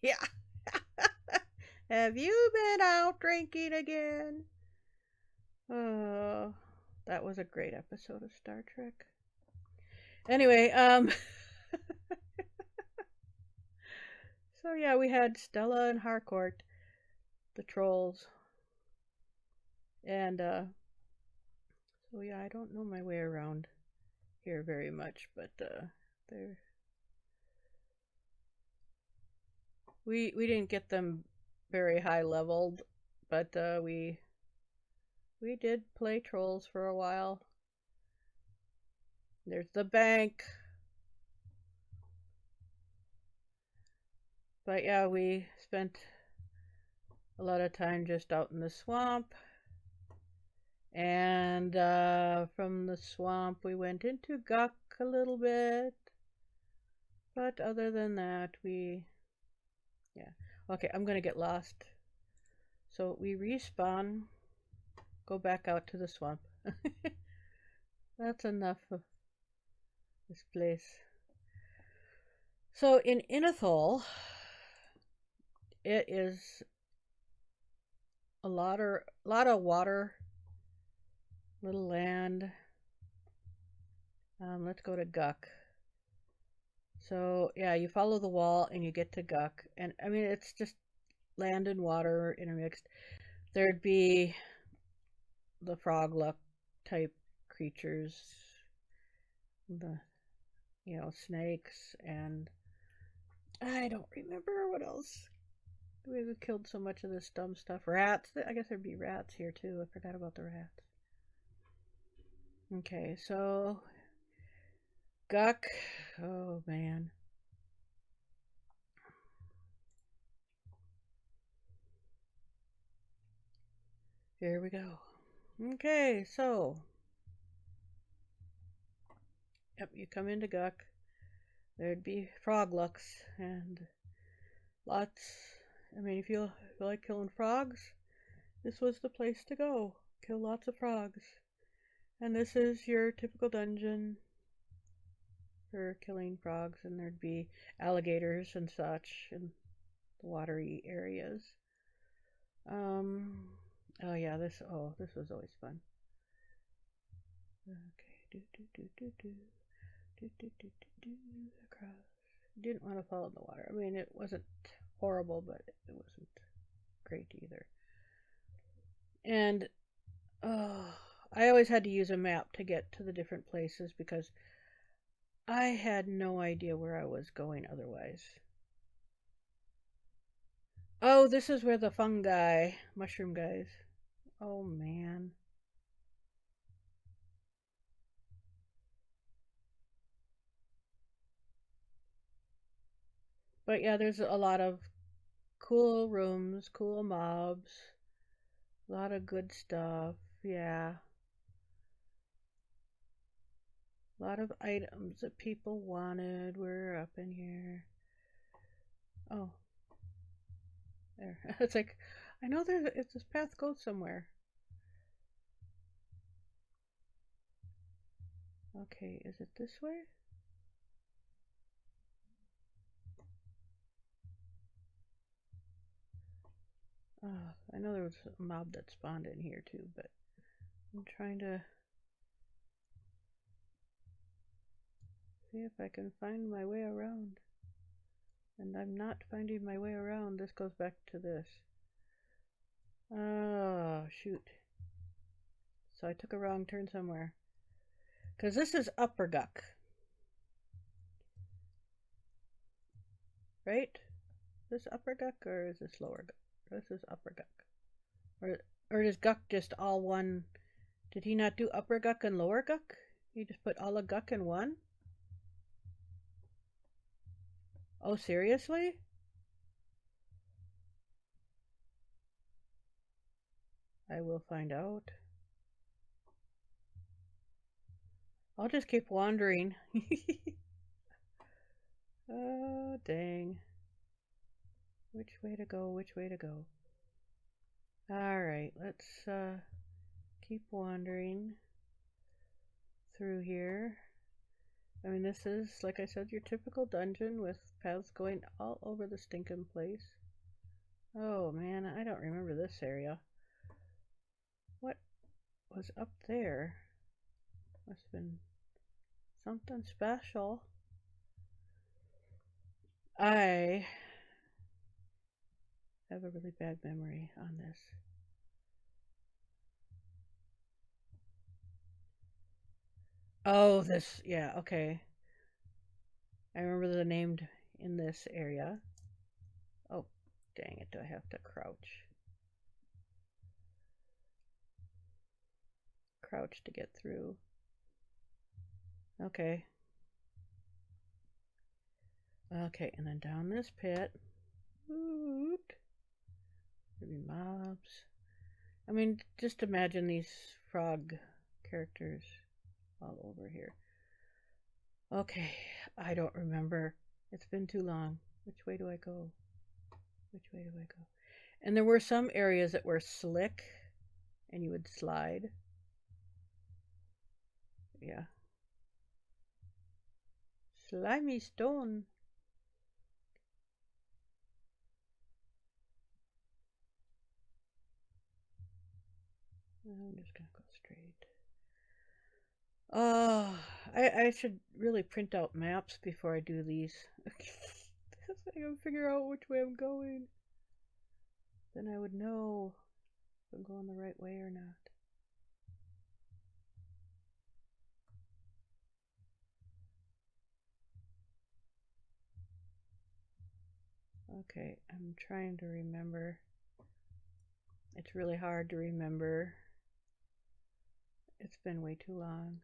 Yeah. Have you been out drinking again? Oh, that was a great episode of Star Trek. Anyway, so yeah, we had Stella and Harcourt, the trolls. And so yeah, I don't know my way around here very much, but there we didn't get them very high leveled, but we did play trolls for a while. There's the bank. But yeah, we spent a lot of time just out in the swamp. And from the swamp, we went into Guck a little bit. But other than that, yeah. Okay, I'm going to get lost. So we respawn, go back out to the swamp. That's enough of this place. So in Inethol, it is a lot of water, little land. Let's go to Guck. So yeah, you follow the wall and you get to Guck, and I mean it's just land and water intermixed. There'd be the frog luck type creatures, the snakes, and I don't remember what else. We killed so much of this dumb stuff. Rats. I guess there'd be rats here too. I forgot about the rats. Okay, so Guck. Oh man. Here we go. Okay, so yep, you come into Guck. There'd be froglucks and lots. I mean, if you like killing frogs, this was the place to go. Kill lots of frogs. And this is your typical dungeon for killing frogs, and there'd be alligators and such in the watery areas. Oh yeah, this was always fun. Okay, across. Didn't want to fall in the water. I mean, it wasn't horrible, but it wasn't great either. And I always had to use a map to get to the different places because I had no idea where I was going otherwise. Oh, this is where the fungi, mushroom guys. Oh man. But yeah, there's a lot of cool rooms, cool mobs, a lot of good stuff. Yeah. A lot of items that people wanted were up in here. Oh. There. It's like, I know this path goes somewhere. Okay, is it this way? I know there was a mob that spawned in here too, but I'm trying to see if I can find my way around. And I'm not finding my way around. This goes back to this. Oh, shoot. So I took a wrong turn somewhere. Because this is Upper Guck. Right? Is this Upper Guck or is this Lower Guck? This is Upper Guck. Or is Guck just all one? Did he not do Upper Guck and Lower Guck? He just put all of Guck in one? Oh, seriously? I will find out. I'll just keep wandering. Oh, dang. Which way to go? Which way to go? Alright, let's keep wandering through here. I mean, this is, like I said, your typical dungeon with paths going all over the stinking place. Oh man, I don't remember this area. What was up there? Must have been something special. I have a really bad memory on this. Oh, this, yeah, okay. I remember the name in this area. Oh, dang it, do I have to crouch? Crouch to get through. Okay. Okay, and then down this pit. Maybe mobs. I mean, just imagine these frog characters all over here. Okay, I don't remember. It's been too long. Which way do I go? Which way do I go? And there were some areas that were slick and you would slide. Yeah. Slimy stone. I'm just gonna go straight. Oh, I should really print out maps before I do these. Because I gotta figure out which way I'm going. Then I would know if I'm going the right way or not. Okay, I'm trying to remember. It's really hard to remember. It's been way too long.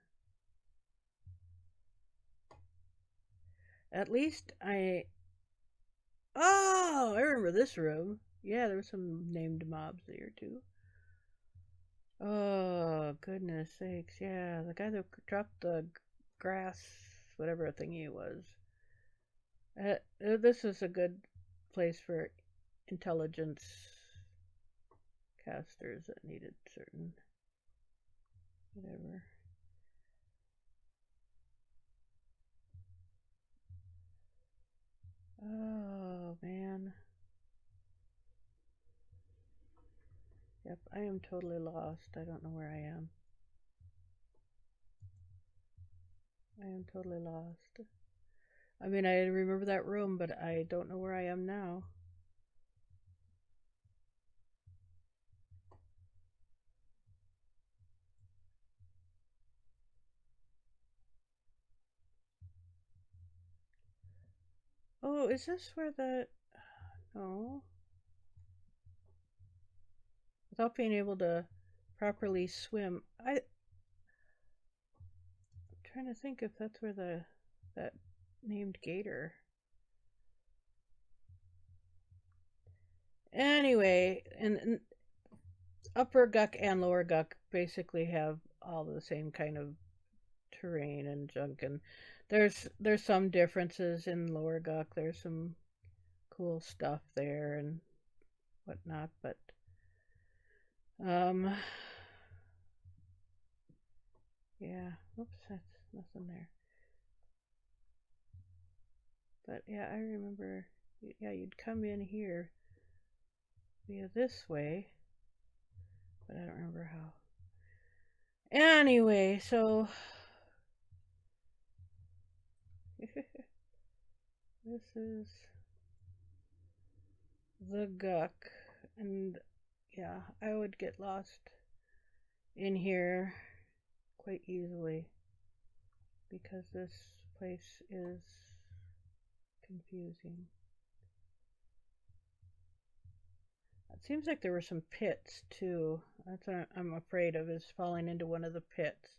At least Oh, I remember this room. Yeah, there were some named mobs there too. Oh, goodness sakes. Yeah, the guy that dropped the grass, whatever thingy it was. This is a good place for intelligence casters that needed certain whatever. Oh, man. Yep, I am totally lost. I don't know where I am. I am totally lost. I mean, I remember that room, but I don't know where I am now. Oh, is this where the... No. Without being able to properly swim, I'm trying to think if that's where that named gator... Anyway, and Upper Guck and Lower Guck basically have all the same kind of terrain and junk, and there's some differences in Lower Guck. There's some cool stuff there and whatnot, but um yeah, oops, that's nothing there. But yeah, I remember, yeah, you'd come in here via this way, but I don't remember how. Anyway, so this is the Guck, and yeah, I would get lost in here quite easily because this place is confusing. It seems like there were some pits too. That's what I'm afraid of, is falling into one of the pits.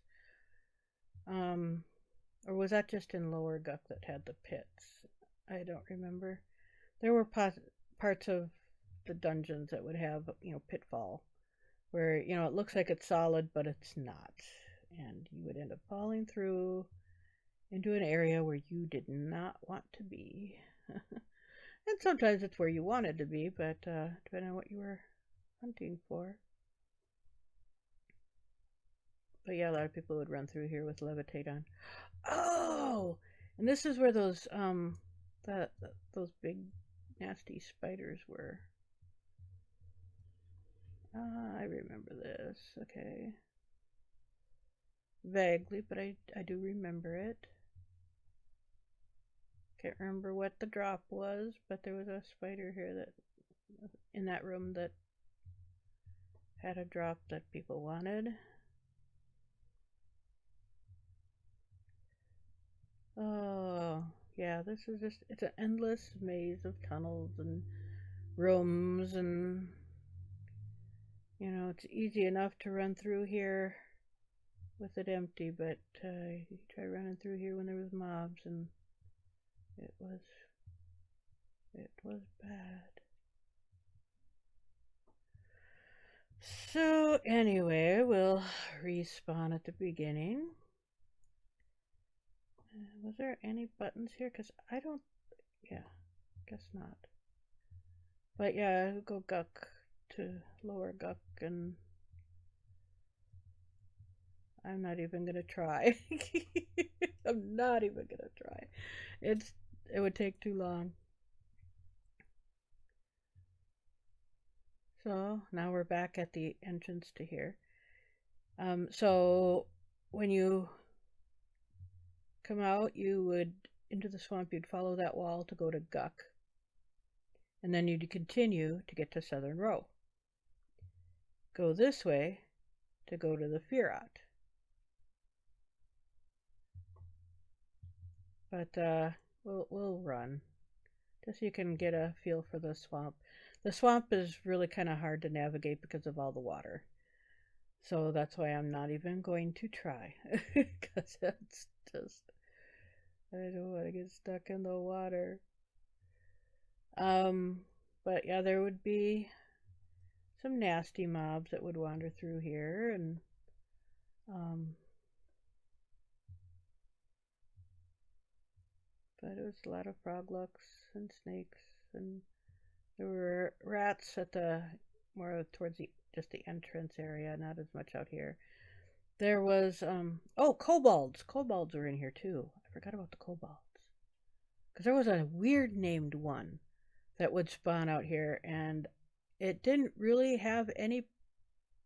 Or was that just in Lower Guck that had the pits? I don't remember. There were parts of the dungeons that would have, pitfall, where, it looks like it's solid, but it's not. And you would end up falling through into an area where you did not want to be. And sometimes it's where you wanted to be, but depending on what you were hunting for. But yeah, a lot of people would run through here with levitate on. Oh, and this is where those those big nasty spiders were. Ah, I remember this. Okay, vaguely, but I do remember it. Can't remember what the drop was, but there was a spider here that in that room that had a drop that people wanted. Oh, yeah, this is just, it's an endless maze of tunnels and rooms, and, it's easy enough to run through here with it empty, but you try running through here when there was mobs, and it was was bad. So anyway, we'll respawn at the beginning. Was there any buttons here? Because I don't... Yeah, guess not. But yeah, go Guck to lower Guck, and I'm not even gonna try. I'm not even gonna try. It would take too long. So now we're back at the entrance to here. So when you come out, you would into the swamp. You'd follow that wall to go to Guck, and then you'd continue to get to Southern Row. Go this way to go to the VRChat. But we'll run just so you can get a feel for the swamp. The swamp is really kind of hard to navigate because of all the water. So that's why I'm not even going to try. Because it's just... I don't want to get stuck in the water. But yeah, there would be some nasty mobs that would wander through here, and but it was a lot of froglocks and snakes, and there were rats at the more towards just the entrance area, not as much out here. There was kobolds. Kobolds were in here too. I forgot about the kobolds. Because there was a weird named one that would spawn out here, and it didn't really have any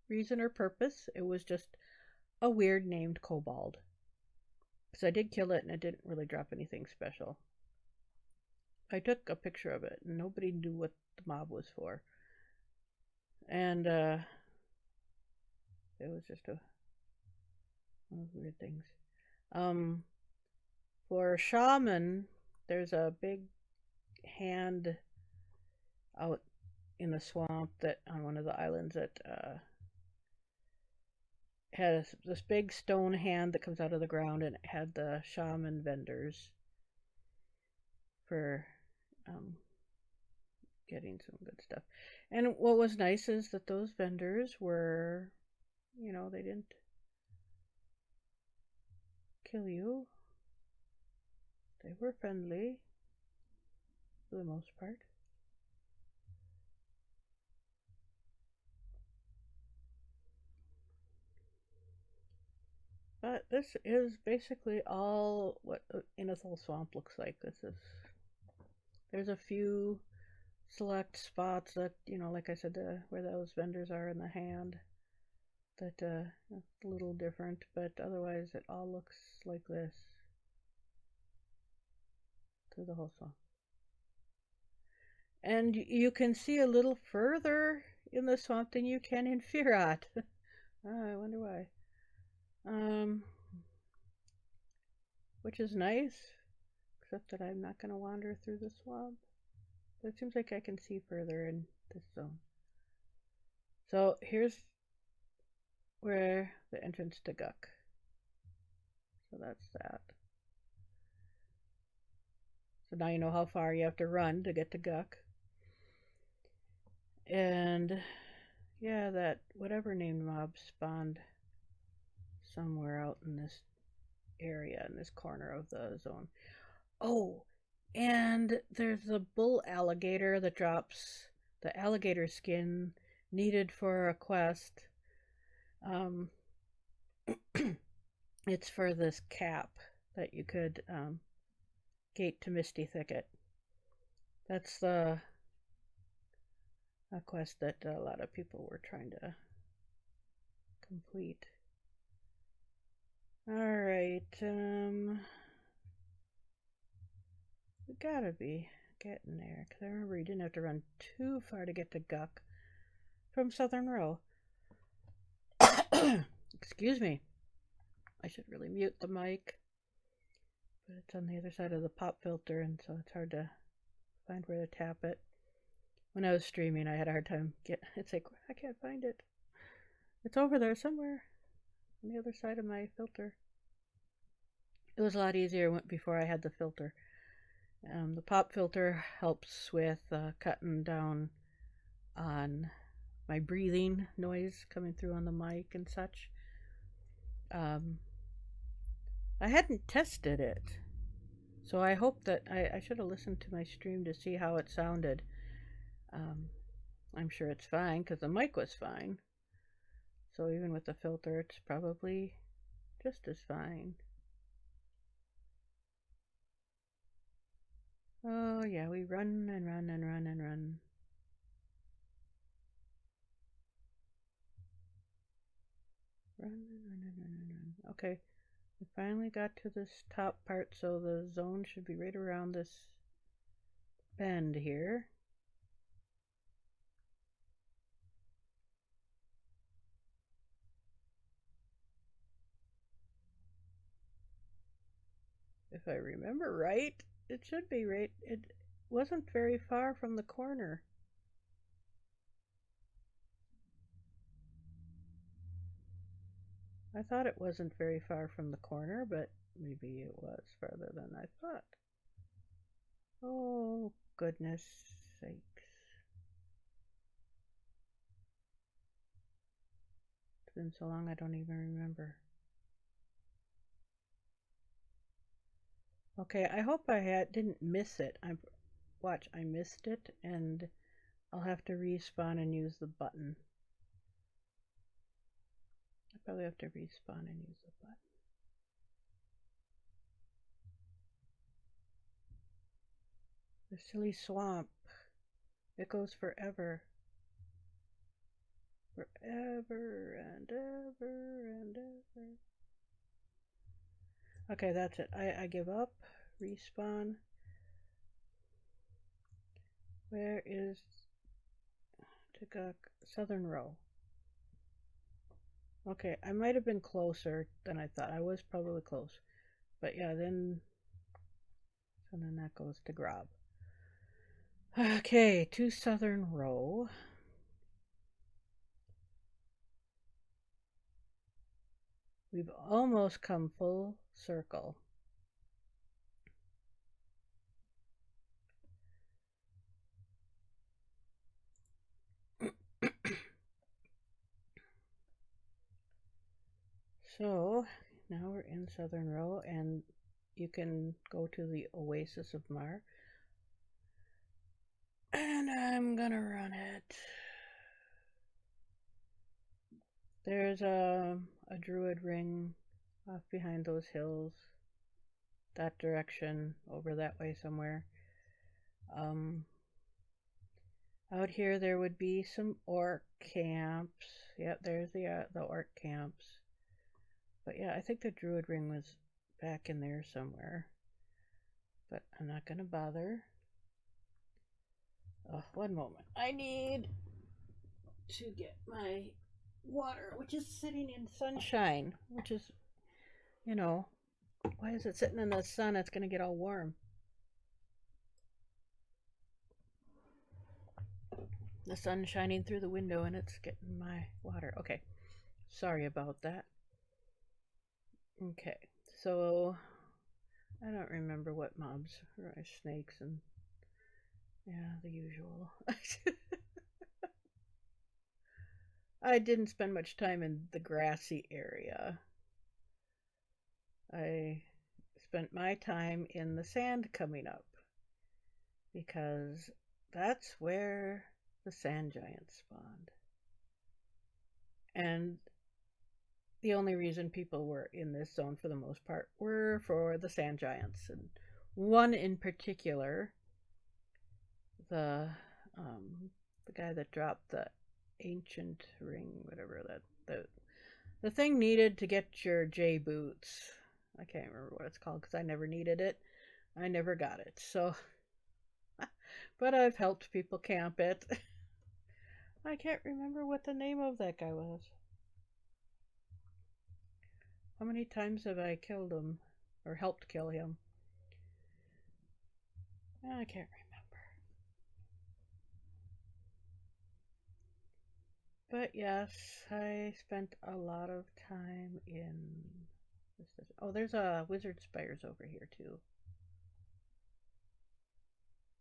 reason or purpose. It was just a weird named kobold. Because I did kill it, and it didn't really drop anything special. I took a picture of it, and nobody knew what the mob was for. And it was just one of those weird things. For shaman, there's a big hand out in the swamp that on one of the islands that has this big stone hand that comes out of the ground, and it had the shaman vendors for getting some good stuff. And what was nice is that those vendors were, they didn't kill you. They were friendly for the most part. But this is basically all what Inethel Swamp looks like. There's a few select spots that, like I said, where those vendors are in the hand, that it's a little different, but otherwise it all looks like this through the whole swamp. And you can see a little further in the swamp than you can in VRChat. I wonder why. Which is nice, except that I'm not going to wander through the swamp. But it seems like I can see further in this zone. So here's where the entrance to Guck. So that's that. So now you know how far you have to run to get to Guck. And yeah, that whatever named mob spawned somewhere out in this area, in this corner of the zone. Oh, and there's the bull alligator that drops the alligator skin needed for a quest. It's for this cap that you could gate to Misty Thicket. That's a quest that a lot of people were trying to complete. Alright, we gotta be getting there, because I remember you didn't have to run too far to get to Guck from Southern Row. Excuse me. I should really mute the mic, but it's on the other side of the pop filter, and so it's hard to find where to tap it. When I was streaming, I had a hard time it's like, I can't find it. It's over there somewhere on the other side of my filter. It was a lot easier before I had the filter. The pop filter helps with cutting down on my breathing noise coming through on the mic and such. Um, I hadn't tested it, so I hope that I should have listened to my stream to see how it sounded. Um, I'm sure it's fine because the mic was fine. So even with the filter, it's probably just as fine. Oh, yeah, we run and run and run and run. Run and run and run and run. Okay, we finally got to this top part, so the zone should be right around this bend here. If I remember right, it should be right. It wasn't very far from the corner. I thought it wasn't very far from the corner, but maybe it was farther than I thought. Oh, goodness sakes. It's been so long I don't even remember. Okay, I hope I didn't miss it. Watch, I missed it, and I'll have to respawn and use the button. I probably have to respawn and use the button. The silly swamp. It goes forever. Forever and ever and ever. Okay, that's it. I give up. Respawn. Where is Ogguk? Southern row. Okay, I might have been closer than I thought. I was probably close. But yeah, then that goes to Grob. Okay, to Southern row. We've almost come full circle. So now we're in Southern row, and you can go to the Oasis of Mar. And I'm gonna run it. There's a druid ring off behind those hills. That direction, over that way somewhere. Out here there would be some orc camps. Yep, there's the orc camps. But yeah, I think the druid ring was back in there somewhere. But I'm not gonna bother. Oh, one moment. I need to get my water, which is sitting in sunshine, which is, you know, why is it sitting in the sun? It's gonna get all warm. The sun's shining through the window and it's getting my water. Okay, sorry about that. Okay, so I don't remember what mobs are snakes and yeah, the usual. I didn't spend much time in the grassy area. I spent my time in the sand coming up because that's where the sand giants spawned. And the only reason people were in this zone for the most part were for the sand giants. And one in particular, the the guy that dropped the ancient ring, whatever the thing needed to get your J boots. I can't remember what it's called because I never needed it. I never got it. So, but I've helped people camp it. I can't remember what the name of that guy was. How many times have I killed him or helped kill him? I can't remember. But yes, I spent a lot of time in this. Oh, there's a wizard spires over here too.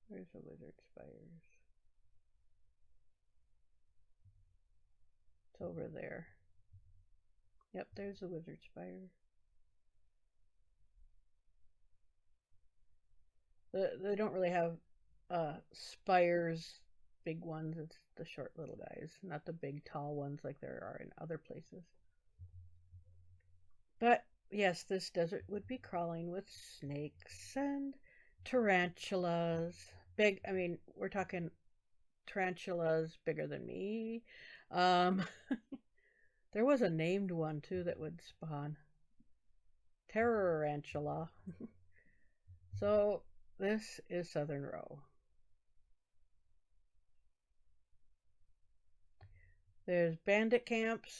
Where's the wizard spires? It's over there. Yep, there's the wizard spire. They don't really have spires, big ones. It's the short little guys, not the big tall ones like there are in other places. But yes, this desert would be crawling with snakes and tarantulas. Big, I mean, we're talking tarantulas bigger than me. Um, there was a named one too that would spawn. Tarantula. So this is Southern Row. There's bandit camps.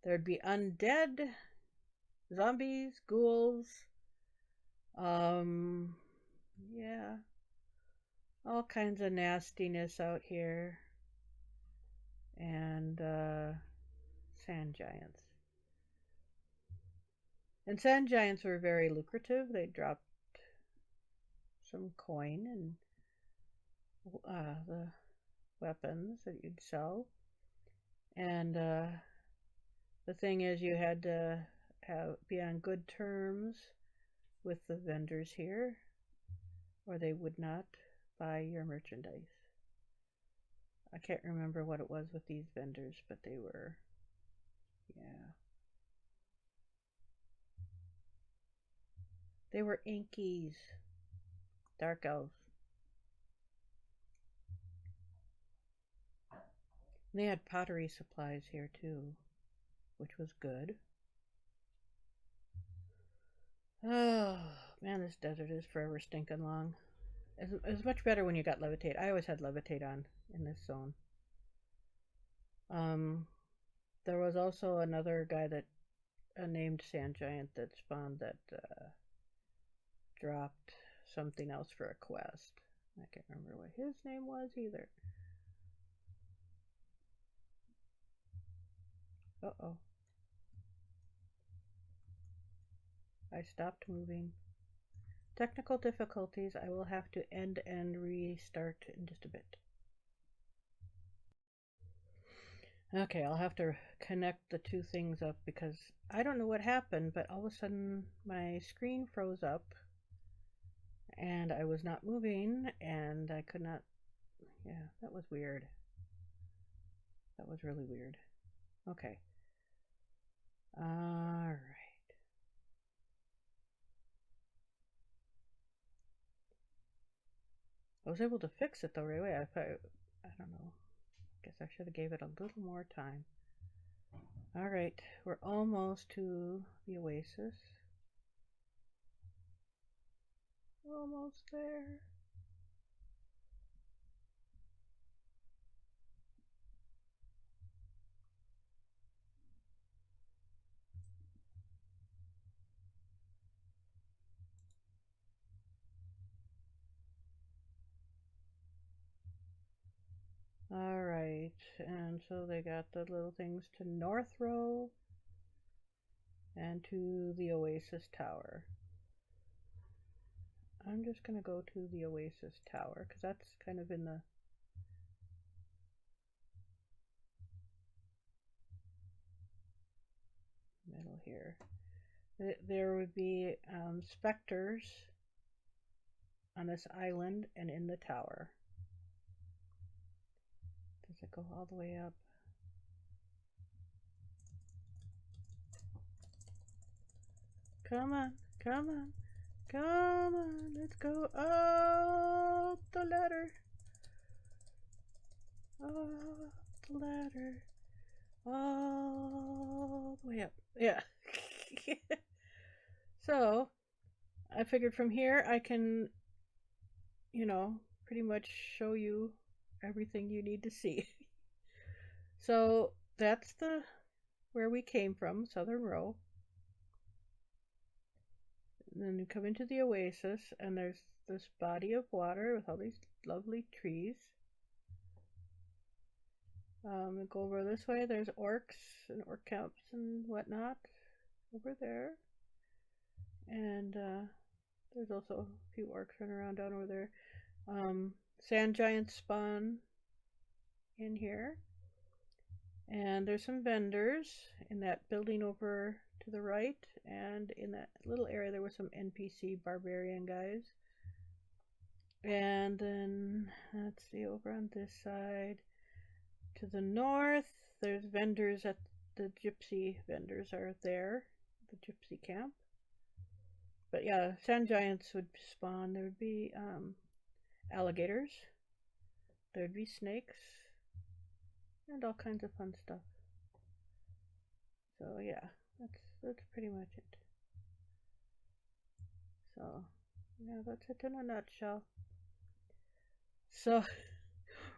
There'd be undead, zombies, ghouls. Yeah, all kinds of nastiness out here. And sand giants. And sand giants were very lucrative. They dropped some coin and the weapons that you'd sell. And the thing is, you had to be on good terms with the vendors here, or they would not buy your merchandise. I can't remember what it was with these vendors, but they were, yeah. They were Inkies, dark elves. And they had pottery supplies here too, which was good. Oh, man, this desert is forever stinking long. It's much better when you got levitate. I always had levitate on in this zone. There was also another guy that named Sand Giant that spawned that dropped something else for a quest. I can't remember what his name was either. Uh-oh. I stopped moving. Technical difficulties. I will have to end and restart in just a bit. Okay, I'll have to connect the two things up because I don't know what happened, but all of a sudden my screen froze up and I was not moving and I could not. Yeah, that was weird. That was really weird. Okay. Alright. I was able to fix it the right way. I don't know. Guess I should have gave it a little more time. Alright, we're almost to the oasis. Almost there. Alright, and so they got the little things to North Row and to the Oasis Tower. I'm just going to go to the Oasis Tower because that's kind of in the middle here. There would be specters on this island and in the tower. Does it go all the way up? Come on, come on, come on, let's go up the ladder. Up the ladder. All the way up. Yeah. So, I figured from here I can, pretty much show you everything you need to see. So, that's where we came from, Southern Row. And then you come into the oasis, and there's this body of water with all these lovely trees. Go over this way. There's orcs and orc camps and whatnot over there. And There's also a few orcs running around down over there. Sand giants spawn in here. And there's some vendors in that building over to the right, and in that little area there were some NPC barbarian guys. And then, let's see, over on this side to the north, there's vendors at the gypsy vendors are there, the gypsy camp. But yeah, sand giants would spawn. There would be alligators, there'd be snakes, and all kinds of fun stuff. So yeah, that's pretty much it. So yeah, that's it in a nutshell. So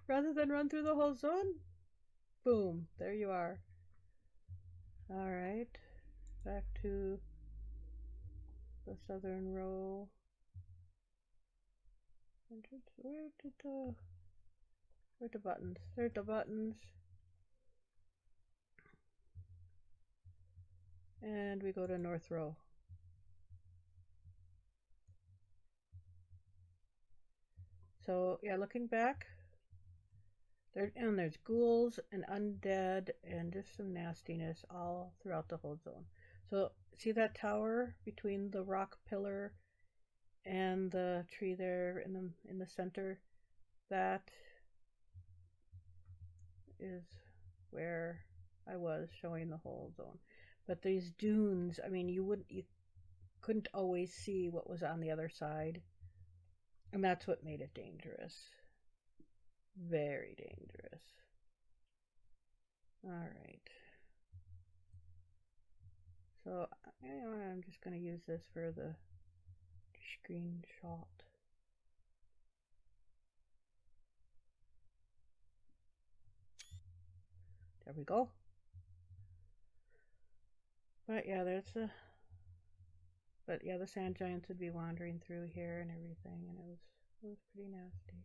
rather than run through the whole zone, boom, there you are. All right, back to the southern row. Where'd the buttons? There's the buttons. And we go to north row. So yeah, looking back, there's ghouls and undead and just some nastiness all throughout the whole zone. So see that tower between the rock pillar and the tree there in the center? That is where I was showing the whole zone. But these dunes, I mean, you couldn't always see what was on the other side, and that's what made it dangerous. Very dangerous. All right. So I'm just going to use this for the screenshot. There we go. But yeah, the sand giants would be wandering through here and everything, and it was pretty nasty.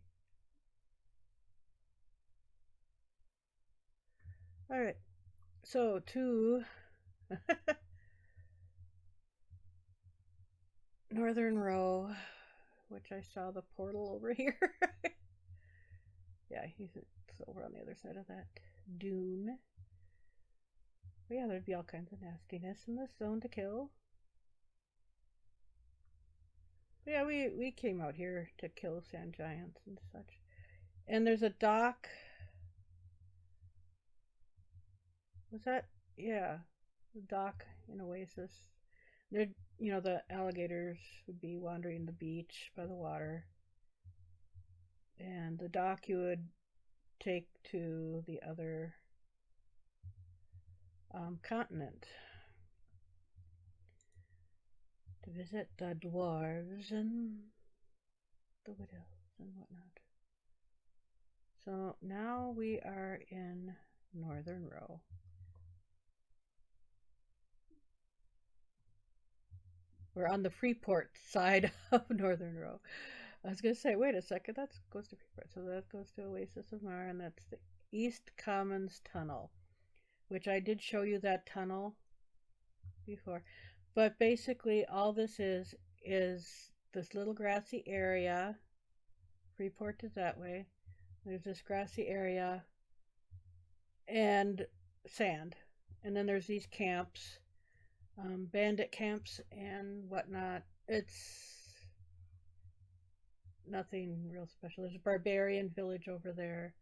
All right, so to northern row, which I saw the portal over here. Yeah, it's over on the other side of that dune. But yeah, there'd be all kinds of nastiness in this zone to kill. But yeah, we came out here to kill sand giants and such. And there's a dock. Was that? Yeah, the dock in Oasis. There, the alligators would be wandering the beach by the water. And the dock you would take to the other continent to visit the dwarves and the widows and whatnot. So now we are in northern row. We're on the Freeport side of northern row. I was going to say, wait a second, that goes to Freeport. So that goes to Oasis of Mar, and that's the East Commons Tunnel, which I did show you that tunnel before. But basically, all this is this little grassy area. Freeport is that way. There's this grassy area and sand. And then there's these camps, bandit camps and whatnot. It's nothing real special. There's a barbarian village over there.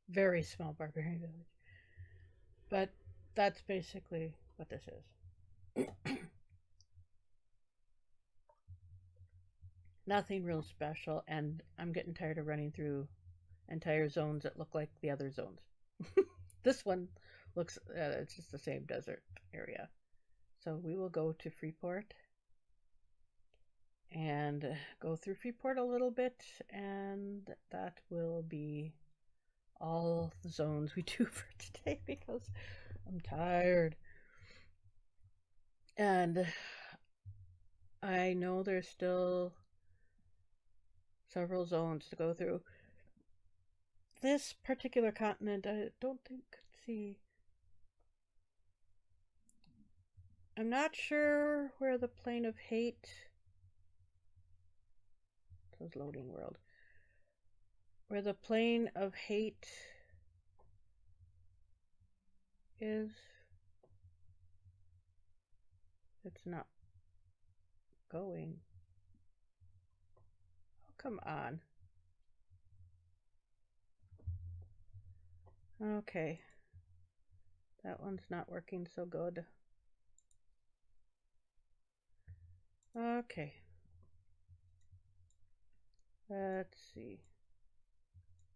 Very small barbarian village. But that's basically what this is. Nothing real special, and I'm getting tired of running through entire zones that look like the other zones. This one looks, it's just the same desert area. So we will go to Freeport and go through Freeport a little bit, and that will be all the zones we do for today because I'm tired. And I know there's still several zones to go through. This particular continent, I don't think, see, I'm not sure where the Plane of Hate says loading world. Where the plane of hate is. It's not going. Oh, come on. Okay. That one's not working so good. Okay. Let's see.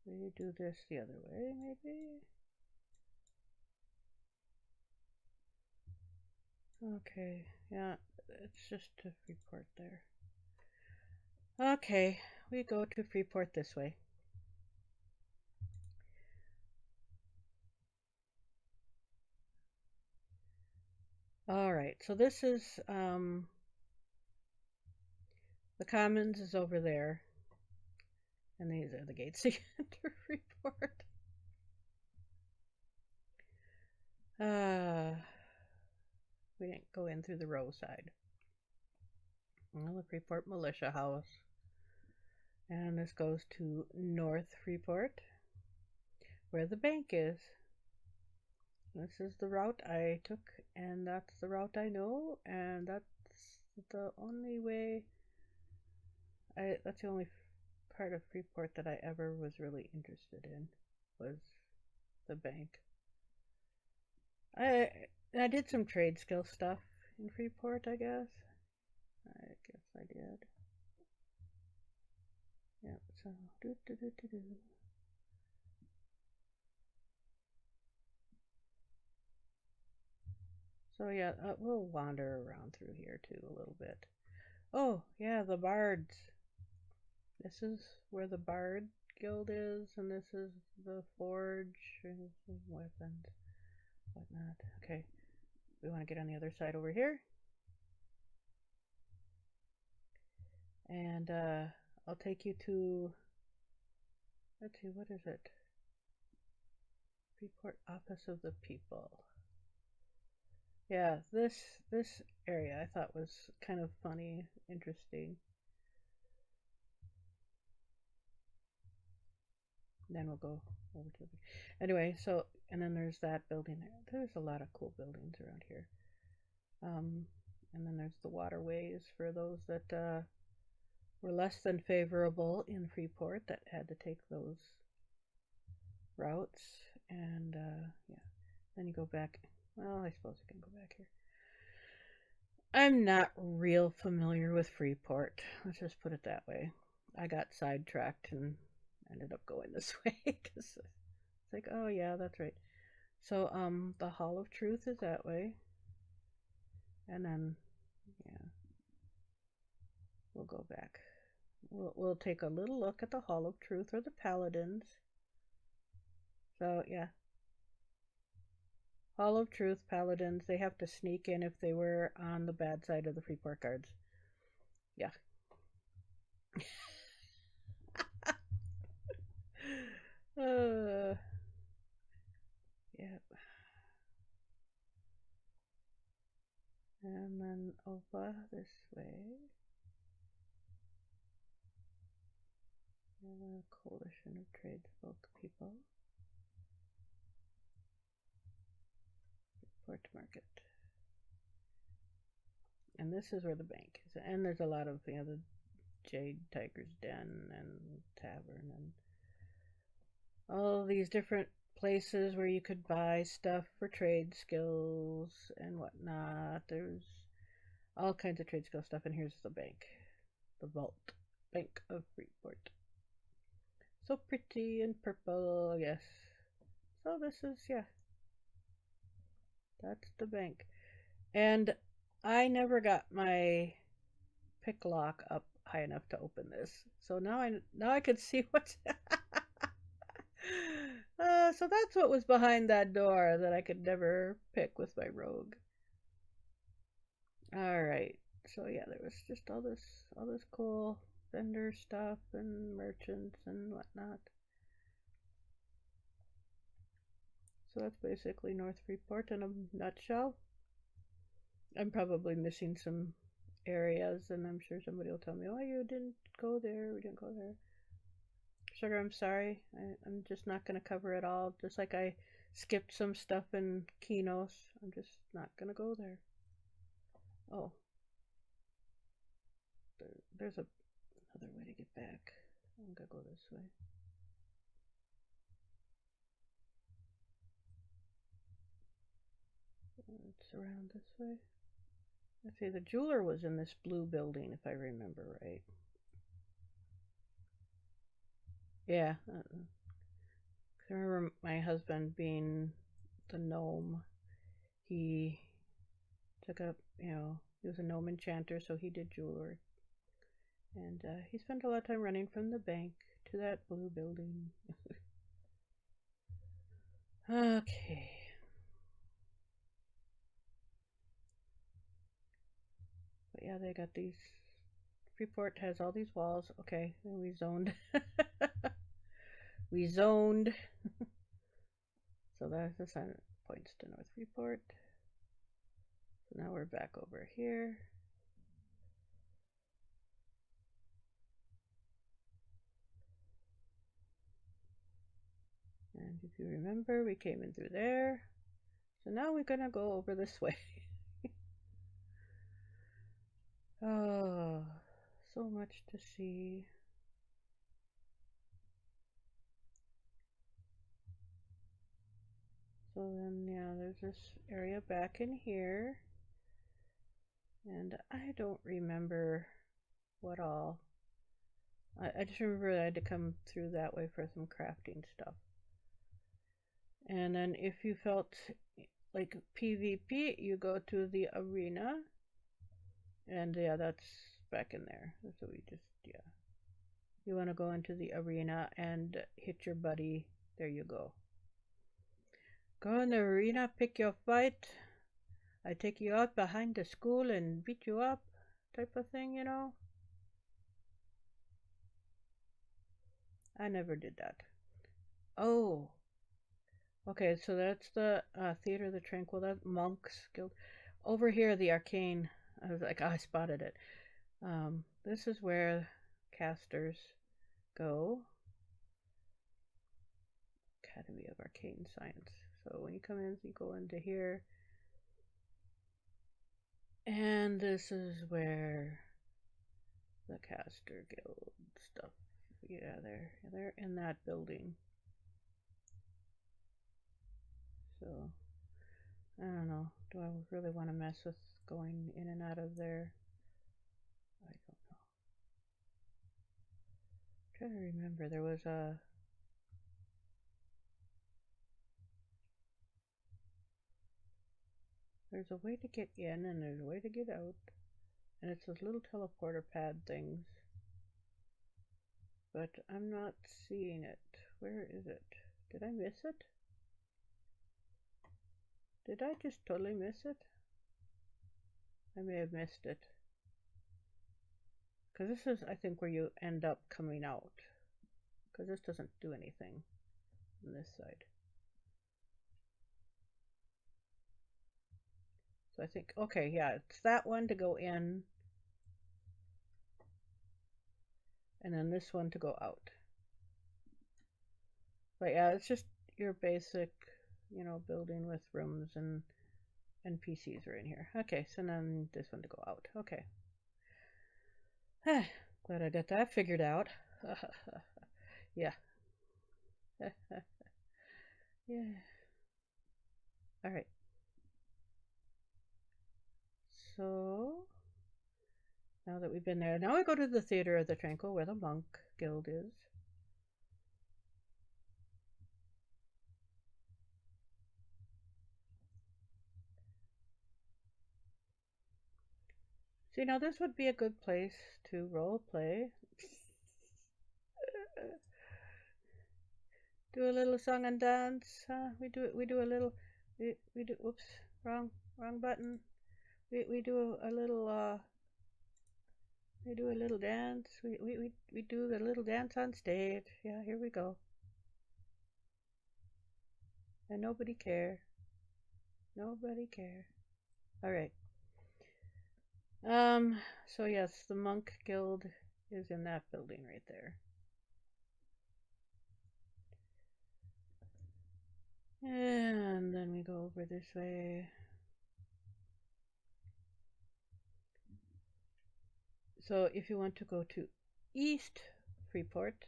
We do this the other way, maybe? Okay, yeah, it's just a Freeport there. Okay, we go to Freeport this way. Alright, so this is, the Commons is over there. And these are the gates to enter Freeport. We didn't go in through the row side. Well, the Freeport Militia House. And this goes to North Freeport, where the bank is. This is the route I took, and that's the route I know, and that's the only way. That's the only part of Freeport that I ever was really interested in, was the bank. I did some trade skill stuff in Freeport, I guess. I did. Yeah, so do. So yeah, we'll wander around through here too a little bit. Oh, yeah, the bards. This is where the bard guild is, and this is the forge, and weapons, whatnot. Okay, we want to get on the other side over here. And I'll take you to, let's see, what is it? Freeport Office of the People. Yeah, this area I thought was kind of funny, interesting. Then we'll go over to the, anyway, so, and then there's that building there. There's a lot of cool buildings around here. And then there's the waterways for those that were less than favorable in Freeport, that had to take those routes. And yeah, then you go back. Well, I suppose you can go back here. I'm not real familiar with Freeport. Let's just put it that way. I got sidetracked and ended up going this way because it's like, oh yeah, that's right. So the Hall of Truth is that way. And then yeah, we'll go back. We'll take a little look at the Hall of Truth, or the Paladins. So yeah, Hall of Truth, Paladins, they have to sneak in if they were on the bad side of the Freeport Guards. Yeah. Yeah. And then over this way. A coalition of tradesfolk people. Port Market. And this is where the bank is. And there's a lot of, you know, the Jade Tiger's Den and Tavern and all these different places where you could buy stuff for trade skills and whatnot. There's all kinds of trade skill stuff. And here's the bank. The Vault Bank of Freeport. So pretty and purple, yes. So this is, yeah. That's the bank. And I never got my pick lock up high enough to open this. So now I could see what's so that's what was behind that door that I could never pick with my rogue. Alright. So yeah, there was just all this cool vendor stuff and merchants and whatnot. So that's basically North Freeport in a nutshell. I'm probably missing some areas, and I'm sure somebody will tell me, "Oh, you didn't go there. We didn't go there." Sugar, I'm sorry. I'm just not going to cover it all. Just like I skipped some stuff in Kinos, I'm just not going to go there. Oh, there's another way to get back. I'm going to go this way. It's around this way. Let's see, the jeweler was in this blue building, if I remember right. Yeah. I remember my husband being the gnome. He took up, he was a gnome enchanter, so he did jewelry. And he spent a lot of time running from the bank to that blue building. Okay. But yeah, they got these. Freeport has all these walls. Okay, and we zoned. We zoned. So that's the sign that points to North Freeport. So now we're back over here. And if you remember, we came in through there. So now we're gonna go over this way. Oh, so much to see. So then, yeah, there's this area back in here. And I don't remember what all. I just remember I had to come through that way for some crafting stuff. And then if you felt like PvP, you go to the arena. And yeah, that's back in there. So we just, yeah. You want to go into the arena and hit your buddy. There you go. Go in the arena, pick your fight. I take you out behind the school and beat you up, type of thing, I never did that. Oh, okay, so that's the Theater of the Tranquil, that Monks Guild. Over here, the Arcane. I was like, oh, I spotted it. This is where casters go. Academy of Arcane Science. So when you come in, you go into here. And this is where the Caster Guild stuff. Yeah, they're in that building. So I don't know. Do I really want to mess with going in and out of there? I don't know. I'm trying to remember. There's a way to get in and there's a way to get out. And it's those little teleporter pad things. But I'm not seeing it. Where is it? Did I miss it? Did I just totally miss it? I may have missed it. Because this is, I think, where you end up coming out. Because this doesn't do anything on this side. So I think, okay, yeah, it's that one to go in. And then this one to go out. But yeah, it's just your basic, building with rooms and NPCs are in here. Okay, so then this one to go out. Okay. Glad I got that figured out. Yeah. Yeah. All right. So now that we've been there, now we go to the Theater of the Tranquil where the Monk Guild is. See, now this would be a good place to role play. Do a little song and dance. We do a little. We do. Whoops, wrong button. We do a little. We do a little dance. We do the little dance on stage. Yeah, here we go. And nobody care. Nobody care. All right. So yes, the monk guild is in that building right there. And then we go over this way. So if you want to go to East Freeport,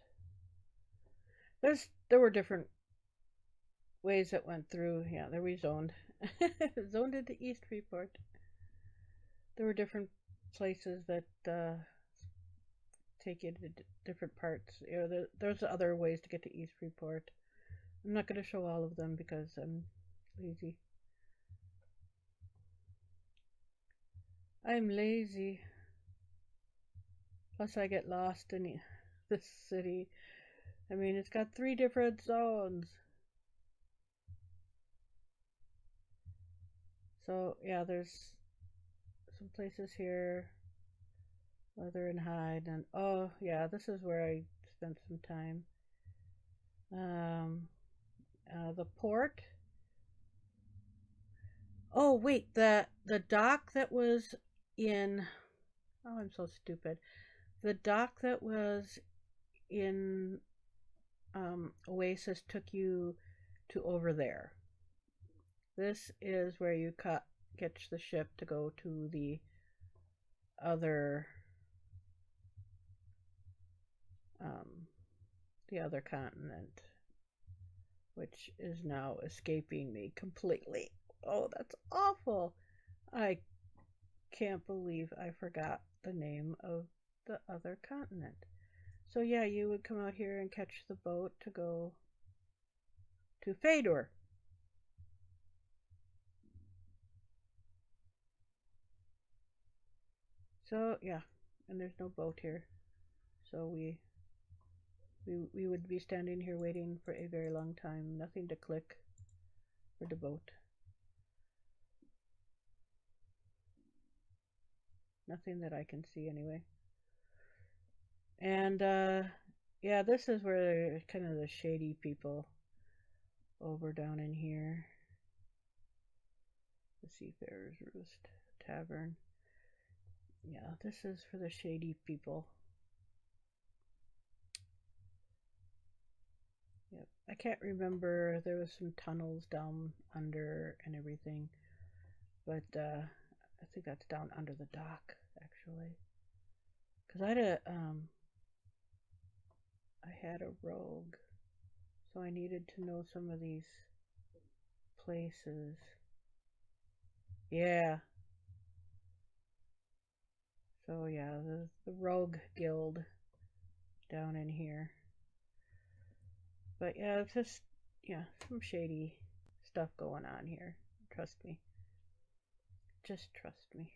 there were different ways that went through. Yeah, they're rezoned. Zoned into East Freeport. There were different places that take you to different parts. You know, there's other ways to get to East Freeport. I'm not going to show all of them because I'm lazy. I'm lazy. Plus, I get lost in this city. I mean, it's got 3 different zones. So, yeah, there's some places here. Leather and hide. And, oh, yeah, this is where I spent some time. Um, the port. Oh, wait, the dock that was in. Oh, I'm so stupid. The dock that was in Oasis took you to over there. This is where you catch the ship to go to other um, the other continent, which is now escaping me completely. Oh, that's awful. I can't believe I forgot the name of the other continent. So yeah, you would come out here and catch the boat to go to Fedor. So yeah, and there's no boat here. So we would be standing here waiting for a very long time. Nothing to click for the boat. Nothing that I can see anyway. And yeah, this is where kind of the shady people over down in here. The Seafarer's Roost Tavern. Yeah, this is for the shady people. Yep. I can't remember. There was some tunnels down under and everything, but I think that's down under the dock actually. Cause I had a rogue, so I needed to know some of these places. Yeah. So yeah, the rogue guild down in here. But yeah, it's just yeah, some shady stuff going on here. Trust me. Just trust me.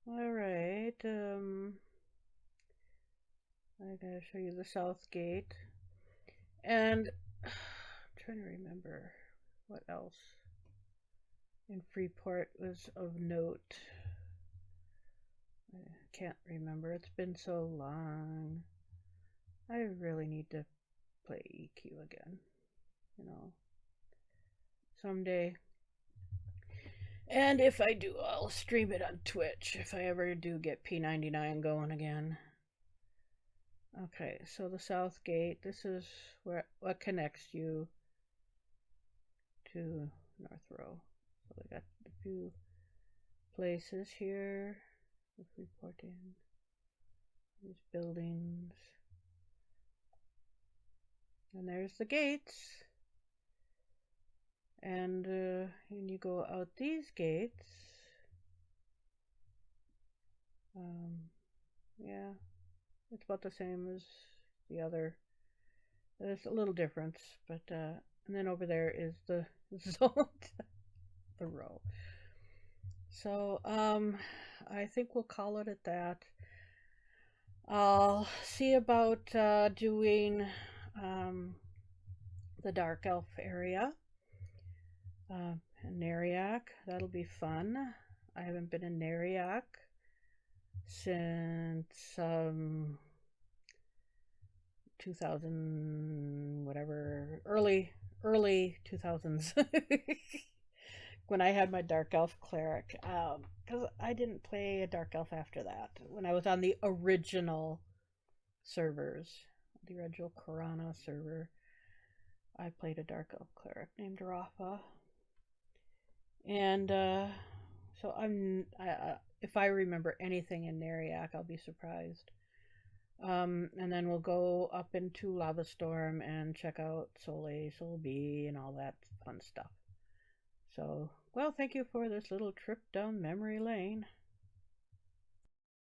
All right. I gotta show you the south gate, and I'm trying to remember what else in Freeport was of note. I can't remember. It's been so long. I really need to play EQ again. You know, someday. And if I do, I'll stream it on Twitch if I ever do get P99 going again. Okay, so the south gate. This is what connects you to North Row. So we got a few places here. Freeport in these buildings, and there's the gates. And when you go out these gates, yeah, it's about the same as the other. There's a little difference, but and then over there is the zone, the row. So I think we'll call it at that. I'll see about doing the Dark Elf area. Nariak, that'll be fun. I haven't been in Nariak since 2000, whatever, early 2000s. When I had my Dark Elf Cleric. Because I didn't play a Dark Elf after that. When I was on the original servers, the original Corana server, I played a Dark Elf Cleric named Rafa. And so if I remember anything in Neriak, I'll be surprised. And then we'll go up into Lava Storm and check out Sol A, Sol B, and all that fun stuff. So, well, thank you for this little trip down memory lane.